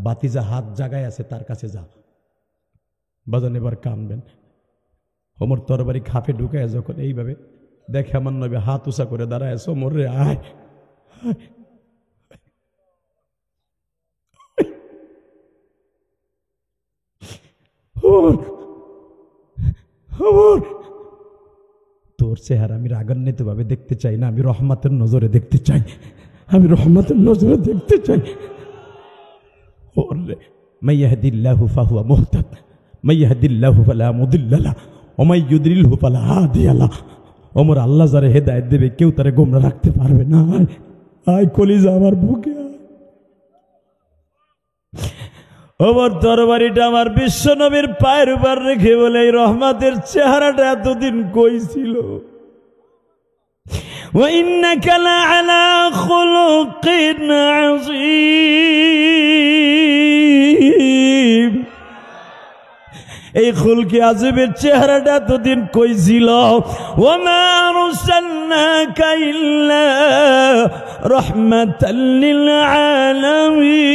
ভাতিজা হাত জাগায় আছে, তার কাছে যা। বাজান এবার কামবেন। ওমর তরবারি খাপে ঢুকায় যখন এইভাবে দেখে আমার নবী হাত উঁচা করে দাঁড়ায়, ওমর রে আয়। তোর চেহারা আমি রাগান্বিত ভাবে দেখতে চাই না, আমি রহমতের নজরে দেখতে চাই, আমি রহমতের নজরে দেখতে চাই। মান ইয়াহদিল্লাহু ফাহুয়া মুহতাদ, মান ইয়াহদিল্লাহু ফালা মুদিল্লা লাহু ওয়া মান ইউদ্লিলহু ফালা হাদিয়া লাহু। ওমর আল্লাহ যারে হেদায়েত দেবে কেউ তারে গোমরা রাখতে পারবে না। আয় কলিজা আমার বুকে। ওমর তরবারিটা আমার বিশ্ব নবীর পায়ের উপর রেখে বলে, এই রহমতের চেহারাটা এতদিন কই ছিল? ওয়া ইন্নাকা লাআলা খুলুকিন আযীম। এই খুলকি আযীমের চেহারাটা এতদিন কই ছিল? ওয়া মা আরসালনাকা ইল্লা রাহমাতাল লিল আলামিন।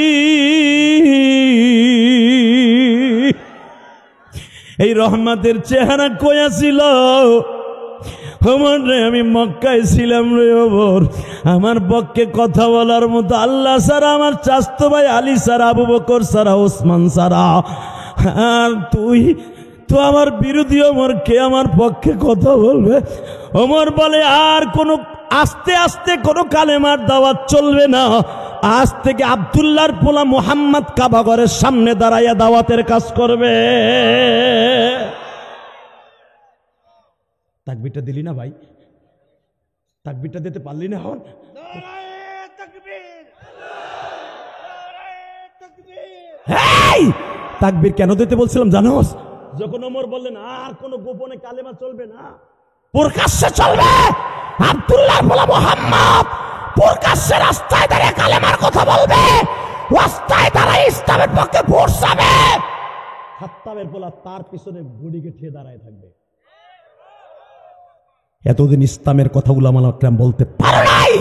এই রহমতের চেহারা কই ছিল? ওমর রে, আমি মক্কায় ছিলাম রে ওমর, আমার পক্ষে কথা বলার মতো আল্লাহ ছাড়া, আমার চাচতো ভাই আলী ছাড়া, আবু বকর ছাড়া, ওসমান ছাড়া, আর তুই তো আমার বিরোধী। ওমর কে আমার পক্ষে কথা বলবে? ওমর বলে, আর কোনো আস্তে আস্তে কোনো কালেমার দাওয়াত চলবে না, আজ থেকে আব্দুল্লাহর পোলা মুহাম্মদ কাবা ঘরের সামনে দাঁড়াইয়া দাওয়াতের কাজ করবে। তাকবীরটা দিলি না ভাই? তাকবীরটা দিতে পারলি না? হন তাকবীর কেন দিতে বলছিলাম জানোস? যখন ওমর বললেন আর কোন গোপনে কালেমা চলবে না, প্রকাশ্যে চলবে। আব্দুল্লাহর পোলা মুহাম্মদ প্রকাশ্যে রাস্তায় দাঁড়িয়ে কালেমার কথা বলবে, রাস্তায় দাঁড়ায় ইসলামের পক্ষে ভোট যাবে। খাত্তাবের পোলা তার পিছনে গুড়িকে ঠেয়ে দাঁড়ায় থাকবে। এতদিন ইসলামের কথা উলামায়ে কেরাম বলতে পারো নাই,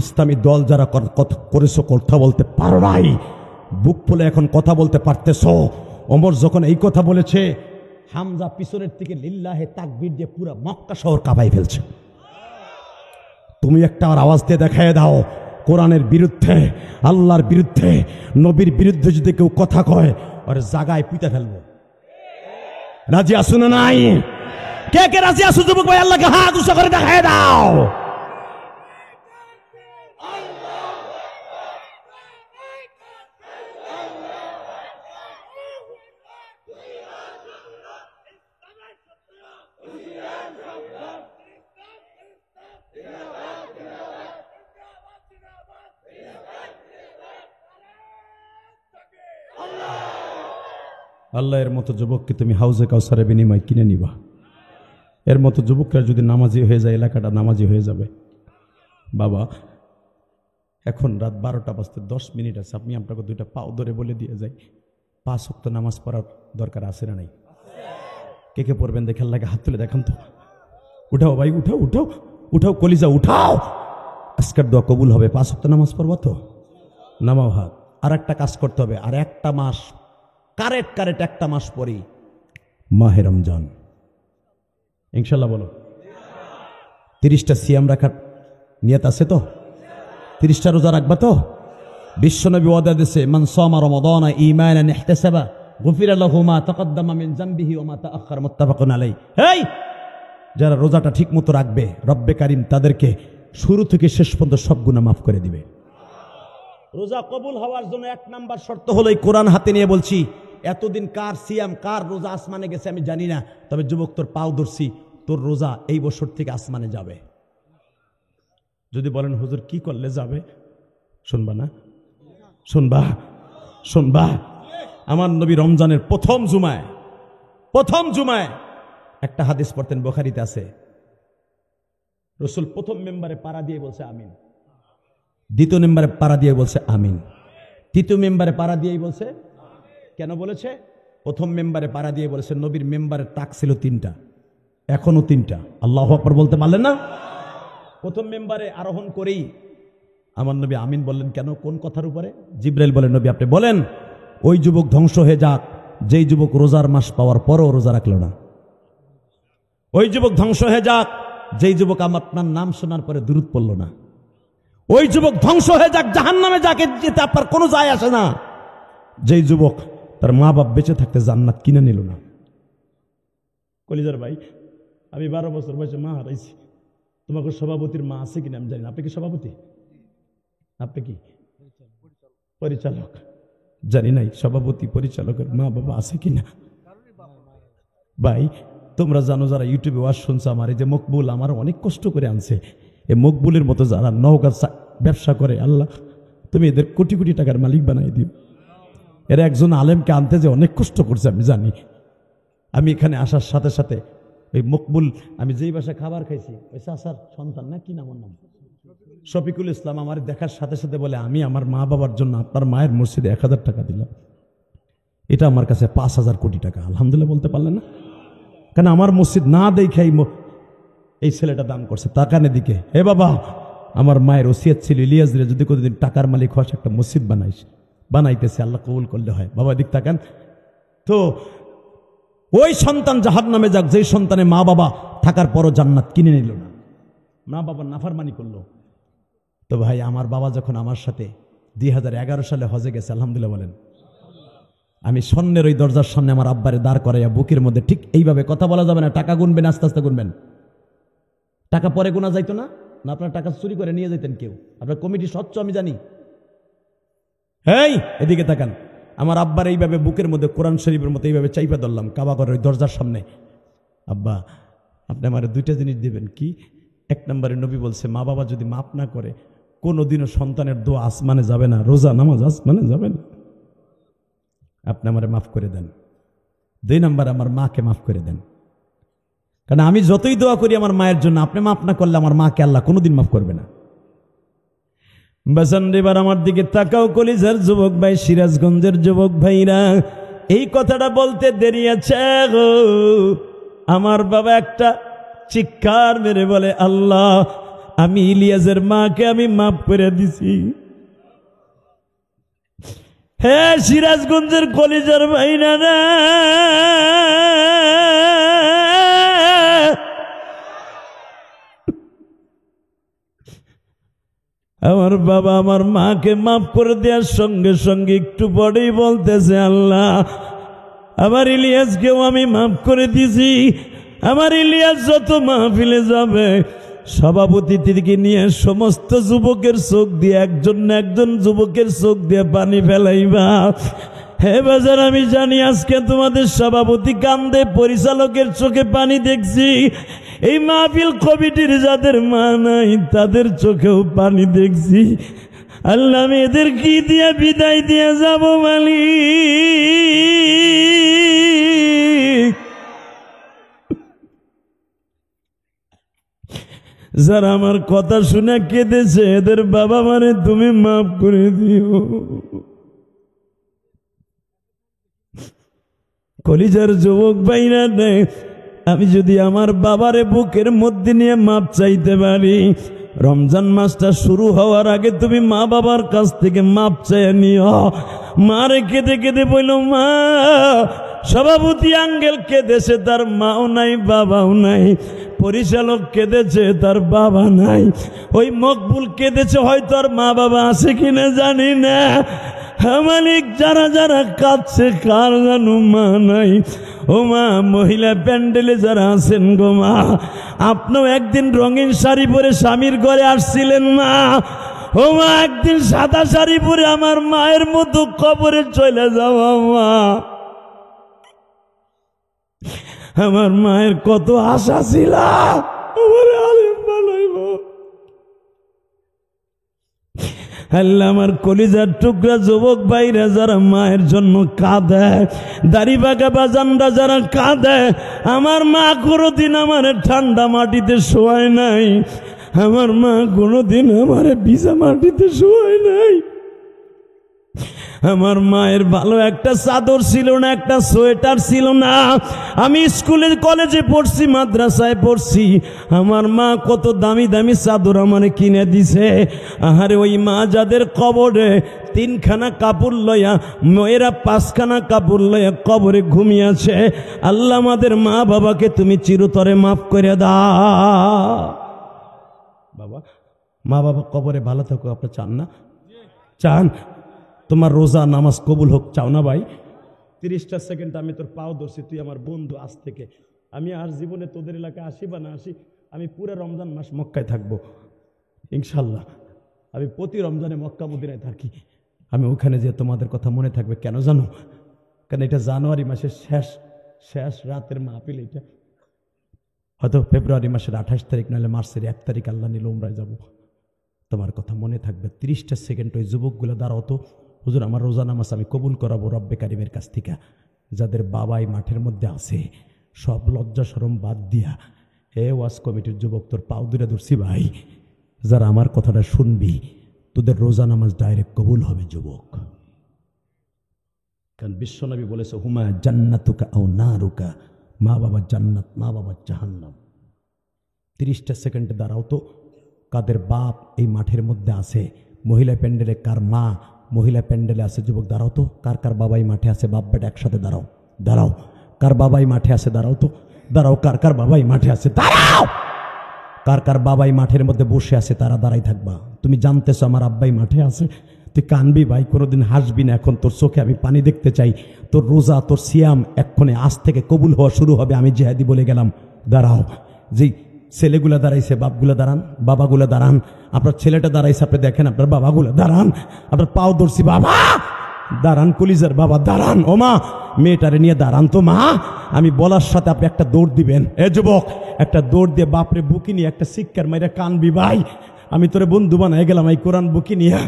ইসলামী দল যারা করেছো কথা বলতে পারো নাই, বুক ফুলে এখন কথা বলতে পারতেছো। ওমর যখন এই কথা বলেছে, হামজা পিছনের থেকে লিল্লাহে তাকবীর দিয়ে পুরো মক্কা শহর কাঁপাই ফেলছে। তুমি একটা আওয়াজ দিয়ে দেখায় দাও, কোরআনের বিরুদ্ধে, আল্লাহর বিরুদ্ধে, নবীর বিরুদ্ধে যদি কেউ কথা কয় ওর জায়গায় পিটা ফেলবো। রাজি আসো না নাই? কে কে রাজি আসো যুবক ভাই? আল্লাহকে হাত উঁচু করে দেখায় দাও। আল্লাহর মতো যুবককে তুমি হাউজে কাউসারের বিনিময় কিনে নিবা। এর মতো যুবকরা যদি নামাজি হয়ে যায়, এলাকাটা নামাজি হয়ে যাবে। বাবা, এখন রাত 12টা বাজতে 10 মিনিট আছে। আপনি আপনাকে দুইটা পাও ধরে বলে দিয়ে যাই, 5 ওয়াক্ত নামাজ পড়ার দরকার আছে না নাই? কে কে পড়বেন দেখে আল্লাহকে হাত তুলে দেখান তো। উঠাও ভাই, উঠাও উঠাও উঠাও, কলিজা উঠাও। আজকের দোয়া কবুল হবে। 5 ওয়াক্ত নামাজ পড়বো তো, নামাও হাত। আর একটা কাজ করতে হবে, আর একটা মাস কারেক্ট একটা মাস পরে মাহে রমজান, ইনশাল্লাহ বলো। 30টা সিয়াম রাখার নিয়ত আছে তো? 30টা রোজা রাখবা তো? বিশ্বনবী ওয়াদা দিয়েছে, মান সামা রমাদান ঈমানান ইহতাসাবা গুফিরা লাহু মা তাকদ্দামা মিন যামবিহি ওয়া মা তাআখার, মুত্তাফাকুন আলাইহি। এই যারা রোজাটা ঠিকমতো রাখবে, রব্বে কারীম তাদেরকে শুরু থেকে শেষ পর্যন্ত সব গুনাহ মাফ করে দিবে। রোজা কবুল হওয়ার জন্য 1 নাম্বার শর্ত হলো, এই কোরআন হাতে নিয়ে বলছি, এতদিন কার সিয়াম কার রোজা আসমানে গেছে আমি জানি না, তবে যুবক তোর পাও ধরছি, তোর রোজা এই বছর থেকে আসমানে যাবে। যদি বলেন হুজুর কি করলে যাবে, শুনবা না? শুনবা। আমার নবী রমজানের প্রথম জুমায় একটা হাদিস পড়তেন, বুখারীতে আছে। রাসূল প্রথম মেম্বারে পাড়া দিয়ে বলছে আমিন, দ্বিতীয় মেম্বারে পাড়া দিয়ে বলছে আমিন, তৃতীয় মেম্বারে পাড়া দিয়েই বলছে। কেন বলেছে? প্রথম মেম্বারে পাড়া দিয়ে বলেছে, নবীর মেম্বারের তাক ছিল 3টা, এখনো 3টা। আল্লাহু আকবার বলতে পারলেন না? প্রথম মেম্বারে আরোহণ করেই আমার নবী আমিন বললেন। কেন, কোন কথার উপরে? জিবরাইল বলেন, নবী আপনি বলেন ওই যুবক ধ্বংস হয়ে যাক যেই যুবক রোজার মাস পাওয়ার পরও রোজা রাখলো না। ওই যুবক ধ্বংস হয়ে যাক যেই যুবক আপনার নাম শোনার পরে দুরূদ পড়ল না। ওই যুবক ধ্বংস হয়ে যাক, জাহান্নামে যাকে যেতে আপনার কোনো যায় আসে না, যেই যুবক তার মা বাপ বেঁচে থাকতে জান্নাত কিনে নিল না। কলিজার ভাই, আমি 12 বছর বয়সে মা হারাইছি। তোমাকে সভাপতির মা আছে কিনা আমি জানি না। আপনি কি সভাপতি? আপনি কি পরিচালক? জানি নাই সভাপতি পরিচালকের মা বাবা আছে কিনা। ভাই তোমরা জানো, যারা ইউটিউবে ওয়াজ শুনছো, আমার এই যে মকবুল আমার অনেক কষ্ট করে আনছে, এই মকবুলের মতো যারা নওগাঁ ব্যবসা করে, আল্লাহ তুমি এদের কোটি কোটি টাকার মালিক বানাই দিও। এরা একজন আলেমকে আনতে যে অনেক কষ্ট করছে আমি জানি। আমি এখানে আসার সাথে সাথে ওই মকবুল, আমি যেই বাসায় খাবার খাইছি ওই চাচার সন্তান, না কি নাম ওর নাম, শফিকুল ইসলাম, আমার দেখার সাথে সাথে বলে আমি আমার মা বাবার জন্য আপনার মায়ের মসজিদে 1000 টাকা দিলাম। এটা আমার কাছে 5000 কোটি টাকা। আলহামদুলিল্লাহ বলতে পারলেন না? কেন আমার মসজিদ না দেখে এই ছেলেটা দান করছে তাকানে দিকে। হে বাবা, আমার মায়ের ওসিয়ত ছিল ইলিয়াস দিলে যদি কোনোদিন টাকার মালিক হস একটা মসজিদ বানাইতেছে, আল্লাহ কবুল করলে হয়। বাবা দিক তাকান তো। ওই সন্তান জাহান্নামে যাক যেই সন্তানে মা বাবা থাকার পরও জান্নাত কিনে নিল না, মা বাবার নাফরমানি করলো। তো ভাই আমার বাবা যখন আমার সাথে 2011 সালে হজে গেছে, আলহামদুলিল্লাহ বলেন, আমি স্বর্ণের ওই দরজার সামনে আমার আব্বারে দাঁড় করাইয়া বুকের মধ্যে, ঠিক এইভাবে কথা বলা যাবে না, টাকা গুনবেন, আস্তে আস্তে গুনবেন। টাকা পরে গোনা যাইতো না, না আপনার টাকা চুরি করে নিয়ে যেতেন কেউ, আপনার কমিটি স্বচ্ছ আমি জানি, এই এদিকে তাকান। আমার আব্বার এইভাবে বুকের মধ্যে কোরআন শরীফের মতো এইভাবে চাইপা ধরলাম কাবা ঘরের ওই দরজার সামনে। আব্বা, আপনি আমার দুইটা জিনিস দেবেন। কি? এক নম্বরে নবী বলছে, মা বাবা যদি মাফ না করে কোনোদিনও সন্তানের দোয়া আসমানে যাবে না, রোজা নামাজ আসমানে যাবে না। আপনি আমারে মাফ করে দেন। দুই নম্বর, আমার মাকে মাফ করে দেন। কারণ আমি যতই দোয়া করি আমার মায়ের জন্য, আপনি মাফ না করলে আমার মাকে আল্লাহ কোনোদিন মাফ করবে না। বাসান এবার আমার দিকে তাকাও কলিজার যুবক ভাই, সিরাজগঞ্জের যুবক ভাইরা, এই কথাটা বলতে দেরি আছে গো। আমার বাবা একটা চিৎকার মেরে বলে, আল্লাহ, আমি ইলিয়াসের মাকে আমি মাফ করে দিছি। হে সিরাজগঞ্জের কলিজার ভাইরা না, আমার বাবা আমার মাকে মাফ করে দেওয়ার সঙ্গে সঙ্গে একটু পরেই বলতেছে, আল্লাহ, আমার ইলিয়াসকেও আমি মাফ করে দিছি। আমার ইলিয়াস যত মাহফিলে যাবে সভাপতি থেকে নিয়ে সমস্ত যুবকের চোখ দিয়ে একজন যুবকের চোখ দিয়ে পানি ফেলাইবা। হে বাজার, আমি জানি আজকে তোমাদের সভাপতি কান্দে, পরিচালকের চোখে পানি দেখছি। এই মাহফিল কমিটির যাদের মা নাই তাদের চোখেও পানি দেখছি। আল্লাহ, আমি এদের কি দিয়ে বিদায় দিয়ে যাব মালিক? যারা আমার কথা শুনে কেঁদেছে এদের বাবা মানে তুমি মাফ করে দিও। কলিজার যুবক ভাইরা নে, আমি যদি আমার বাবারে বুকের মধ্যে নিয়ে মাপ চাইতে পারি, রমজান মাসটা শুরু হওয়ার আগে তুমি মা বাবার কাছ থেকে মাপ চেয়ে নিও। মারে কেঁদে কেঁদে বলল, মা, সভাপতি আঙ্গেল কেঁদেছে, তার মাও নাই বাবাও নাই। পরিচালক কেঁদেছে, তার বাবা নাই। ওই মকবুল কেঁদেছে, হয়তো আর মা বাবা আছে কিনা জানি না। মালিক, যারা যারা কাঁদছে কার জানো মা নাই। ও মা, মহিলা প্যান্ডেলে যারা আছেন গো মা, আপনিও একদিন রঙিন শাড়ি পরে স্বামীর ঘরে আসছিলেন মা। ও মা, একদিন সাদা শাড়ি পরে আমার মায়ের মতো কবরে চলে যাওয়া মা। আমার মায়ের কত আশা ছিল আমার আলেম বানাইব। আল্লাহ, আমার কলিজার টুকরা যুবক ভাইরা যারা মায়ের জন্য কাঁদে, দাড়ি বাঁকা বাজানরা যারা কাঁদে, আমার মা কোনোদিন আমার ঠান্ডা মাটিতে শোয়ায় নাই। আমার মা কোনোদিন আমার ভিজা মাটিতে শোয়ায় নাই। আমার মায়ের ভালো একটা চাদর ছিল না, একটা সোয়েটার ছিল না। আমি স্কুলে কলেজে পড়ছি, মাদ্রাসায় পড়ছি, আমার মা কত দামি দামি চাদর আমার কিনে দিছে। আহারে, ওই মা যাদের কবরে 3খানা কাপড় লইয়া, মেয়েরা 5খানা কাপড় লইয়া কবরে ঘুমিয়েছে, আল্লাহ আমাদের মা বাবাকে তুমি চিরতরে মাফ করে দাও। বাবা, মা বাবা কবরে ভালো থাকো আপনি চান না? চান? তোমার রোজা নামাজ কবুল হোক, চাও না ভাই? 30টা সেকেন্ড আমি তোর পাও ধরছি, তুই আমার বন্ধু। আজ থেকে আমি আর জীবনে তোদের এলাকায় আসি বা না আসি, আমি পুরো রমজান মাস মক্কায় থাকবো ইনশাল্লাহ। আমি প্রতি রমজানে মক্কা মদিনায় থাকি। আমি ওখানে যে তোমাদের কথা মনে থাকবে। কেন জানো? কারণ এটা জানুয়ারি মাসের শেষ রাতের মাহফিল। এটা হয়তো ফেব্রুয়ারি মাসের 28 তারিখ, নাহলে মার্চের 1 তারিখ আল্লাহ নিল উমরায় যাব। তোমার কথা মনে থাকবে। 30টা সেকেন্ড ওই যুবকগুলো দাঁড়াও তো, হুজুর আমার রোজা নামাজ আমি কবুল করাবো রব্বে কারিমের কাছ থেকে। যাদের বাবাই মাঠের মধ্যে আছে, সব লজ্জা শরম বাদ দিয়া, হে ওয়াজ কমিটির যুবক, তোর পাও দূরে ধরছি ভাই, যারা আমার কথাটা শুনবি, তোদের রোজা নামাজ ডাইরেক্ট কবুল হবে যুবক। কারণ বিশ্বনবী বলেছে, হুমা জান্নাতুকা আও নারুকা, মা বাবা জান্নাত, মা বাবা জাহান্নাম। 30টা সেকেন্ডে দাঁড়াও তো, কাদের বাপ এই মাঠের মধ্যে আছে? মহিলা প্যান্ডেলে কার মা মহিলা প্যান্ডেলে আছে? যুবক দাঁড়াও তো, কার কার বাবাই মাঠে আছে? বাপ বেটা একসাথে দাঁড়াও, দাঁড়াও। কার বাবাই মাঠে আছে? দাঁড়াও তো, দাঁড়াও। কার কার বাবাই মাঠে আছে? দাঁড়াও। কার কার বাবাই মাঠের মধ্যে বসে আছে? তারা দাঁড়াই থাকবা। তুমি জানতেছো আমার আব্বাই মাঠে আছে, তুই কানবি ভাই, কোনোদিন হাসবি না। এখন তোর চোখে আমি পানি দেখতে চাই। তোর রোজা, তোর সিয়াম এক্ষণে আজ থেকে কবুল হওয়া শুরু হবে। আমি জিহাদি বলে গেলাম, দাঁড়াও। যে ছেলেগুলা দাঁড়াইছে, বাপগুলা দাঁড়ান, বাবাগুলা দাঁড়ান, আপনার ছেলেটা দাঁড়াইছে, আপনি দেখেন, আপনার বাবাগুলা দাঁড়ান, আপনার পাও ধরছি, বাবা দাঁড়ান, কলিজার বাবা দাঁড়ান, ও মা মেয়েটারে নিয়ে দাঁড়ান তো মা। আমি বলার সাথে আপনি একটা দৌড় দিবেন। এ যুবক, একটা দৌড় দিয়ে বাপরে বুকি নিয়ে একটা শিক্ষার মাইরা কানবি, ভাই আমি তোরে বন্ধু বানাই গেলাম এই কোরআন বুকি নিয়ে।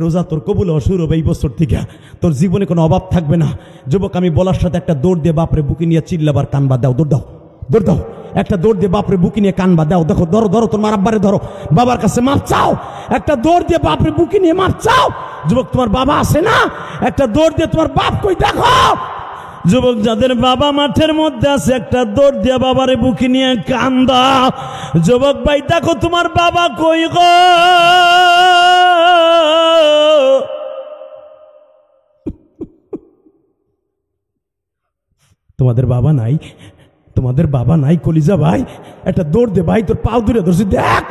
রোজা তোর কবুল অসুর হবে এই বছর থেকে, তোর জীবনে কোনো অভাব থাকবে না। যুবক, আমি বলার সাথে একটা দৌড় দিয়ে বাপরে বুকি নিয়ে চিল্লাবার কানবা দাও, দৌড় দাও, দৌড় দাও, একটা দৌড় দিয়ে বাপরে বুকি নিয়ে কানবা দাও। দেখো, ধরো ধরো, তোমার আব্বারে ধরো, বাবার কাছে মাপ চাও, একটা দৌড় দিয়ে বাপরে বুকি নিয়ে মাপ চাও। যুবক, তোমার বাবা আছে না, একটা দৌড় দিয়ে তোমার বাপ কই দেখো। যুবক, যাদের বাবা মাঠের মধ্যে আছে, একটা দৌড় দিয়ে বাবারে বুকি নিয়ে কান্দা। যুবক ভাই, দেখো তোমার বাবা কই গো। তোমাদের বাবা নাই, তোমাদের বাবা নাই কলিজা ভাই, একটা দৌড় দে ভাই, তোর পাও দূরে ধরছি, দেখ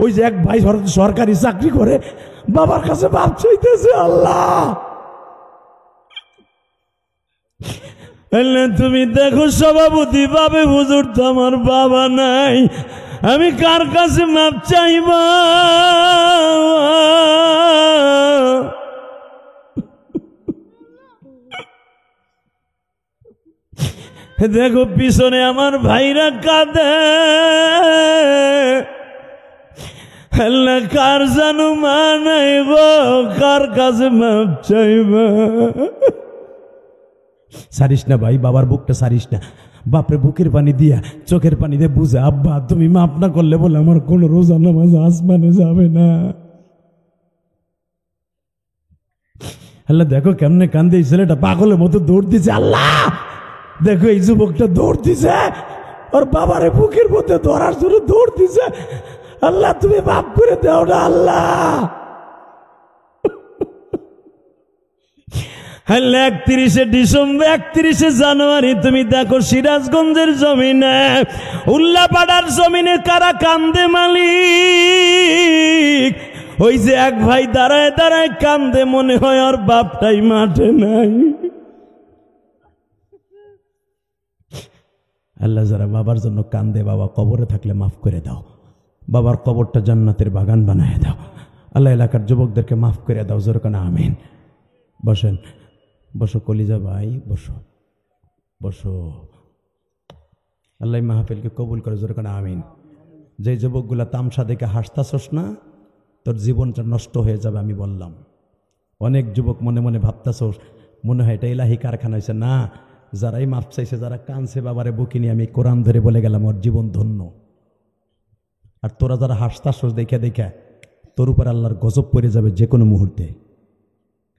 ওই যে এক ভাই সরকারি চাকরি করে, বাবার কাছে বাপ চাইতেছে। আল্লাহ, তুমি দেখো সভাপতি ভাবে, হুজুর তো আমার বাবা নাই, আমি কার কাছে মাপ চাইব। দেখো পিছনে আমার ভাইরা কাঁদে, কার জানু মা নাই গো, কার কাছে মাপ চাইব। সারিস না ভাই, বাবার বুকটা সারিস না। বাপরে বুকের পানি দিয়া, চোখের পানি দিয়ে বুঝে, আব্বা তুমি মাপ না করলে বলে আমার কোন রোজা নামাজ আসমানে যাবে না। আল্লাহ, দেখো কেমনে কান্দে, এই ছেলেটা পাগলের মতো দৌড় দিছে। আল্লাহ, দেখো এই যুবকটা দৌড় দিছে, ওর বাবারে বুকের মধ্যে ধরার জন্য দৌড় দিছে। আল্লাহ, তুমি মাপ করে দাও না আল্লাহ। 31শে ডিসেম্বর, 31শে জানুয়ারি তুমি দেখো সিরাজগঞ্জের জমিনে, উল্লাপাড়ার জমিনে কারা কান্দে মালিক। ওই যে এক ভাই দাঁড়ায় দাঁড়ায় কান্দে, মনে হয় আর বাপটাই মাঠে নাই। আল্লাহ, যারা বাবার জন্য কান্দে, বাবা কবরে থাকলে মাফ করে দাও, বাবার কবরটা জান্নাতের বাগান বানায় দাও। আল্লাহ, এলাকার যুবকদেরকে মাফ করে দাও, জোরে কানা আমিন। বসেন, বসো কলিজা ভাই, বসো বসো। আল্লাহ মাহফিলকে কবুল করে, জোরে কানা আমিন। যে যুবকগুলা তামসা দেখে হাসতাছস না, তোর জীবনটা নষ্ট হয়ে যাবে। আমি বললাম, অনেক যুবক মনে মনে ভাবতাছস মনে হয় এটা ইলাহি কারখানা হয়েছে। না, যারাই মাফ চাইছে, যারা কানছে বাবারে বুকি নিয়ে, আমি কোরআন ধরে বলে গেলাম ওর জীবন ধন্য। আর তোরা যারা হাসতাছস দেখে দেখে, তোর উপর আল্লাহর গজব পড়ে যাবে যে কোনো মুহূর্তে।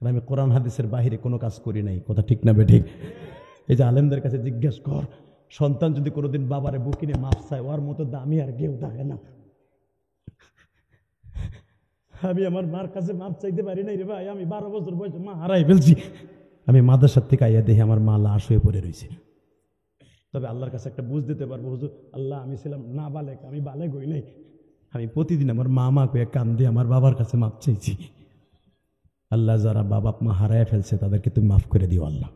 আমি কোরআন হাদিসের বাহিরে কোনো কাজ করি নাই, কথা ঠিক না বেঠিক? এই যে আলেমদের কাছে জিজ্ঞেস কর, সন্তান যদি কোনোদিন বাবারে বুকি নিয়ে মাফ চায়, ওর মতো দামি আর কেউ থাকে না। আমি আমার মার কাছে মাপ চাইতে পারি নাই রে ভাই, আমি 12 বছর বয়সে মা হারাই ফেলছি। আমি মাদ্রাসার থেকে আইয়া দেখি আমার মা লাশ হয়ে পড়ে রয়েছে। তবে আল্লাহর কাছে একটা বুঝ দিতে পারবো, হুজুর আল্লাহ আমি ছিলাম না বালেক, আমি বালেক হই নাই। আমি প্রতিদিন আমার মা কয়ে কান দিয়ে আমার বাবার কাছে মাপ চাইছি। আল্লাহ, যারা বাবা মা হারায় ফেলছে তাদেরকে তুমি মাফ করে দিও আল্লাহ।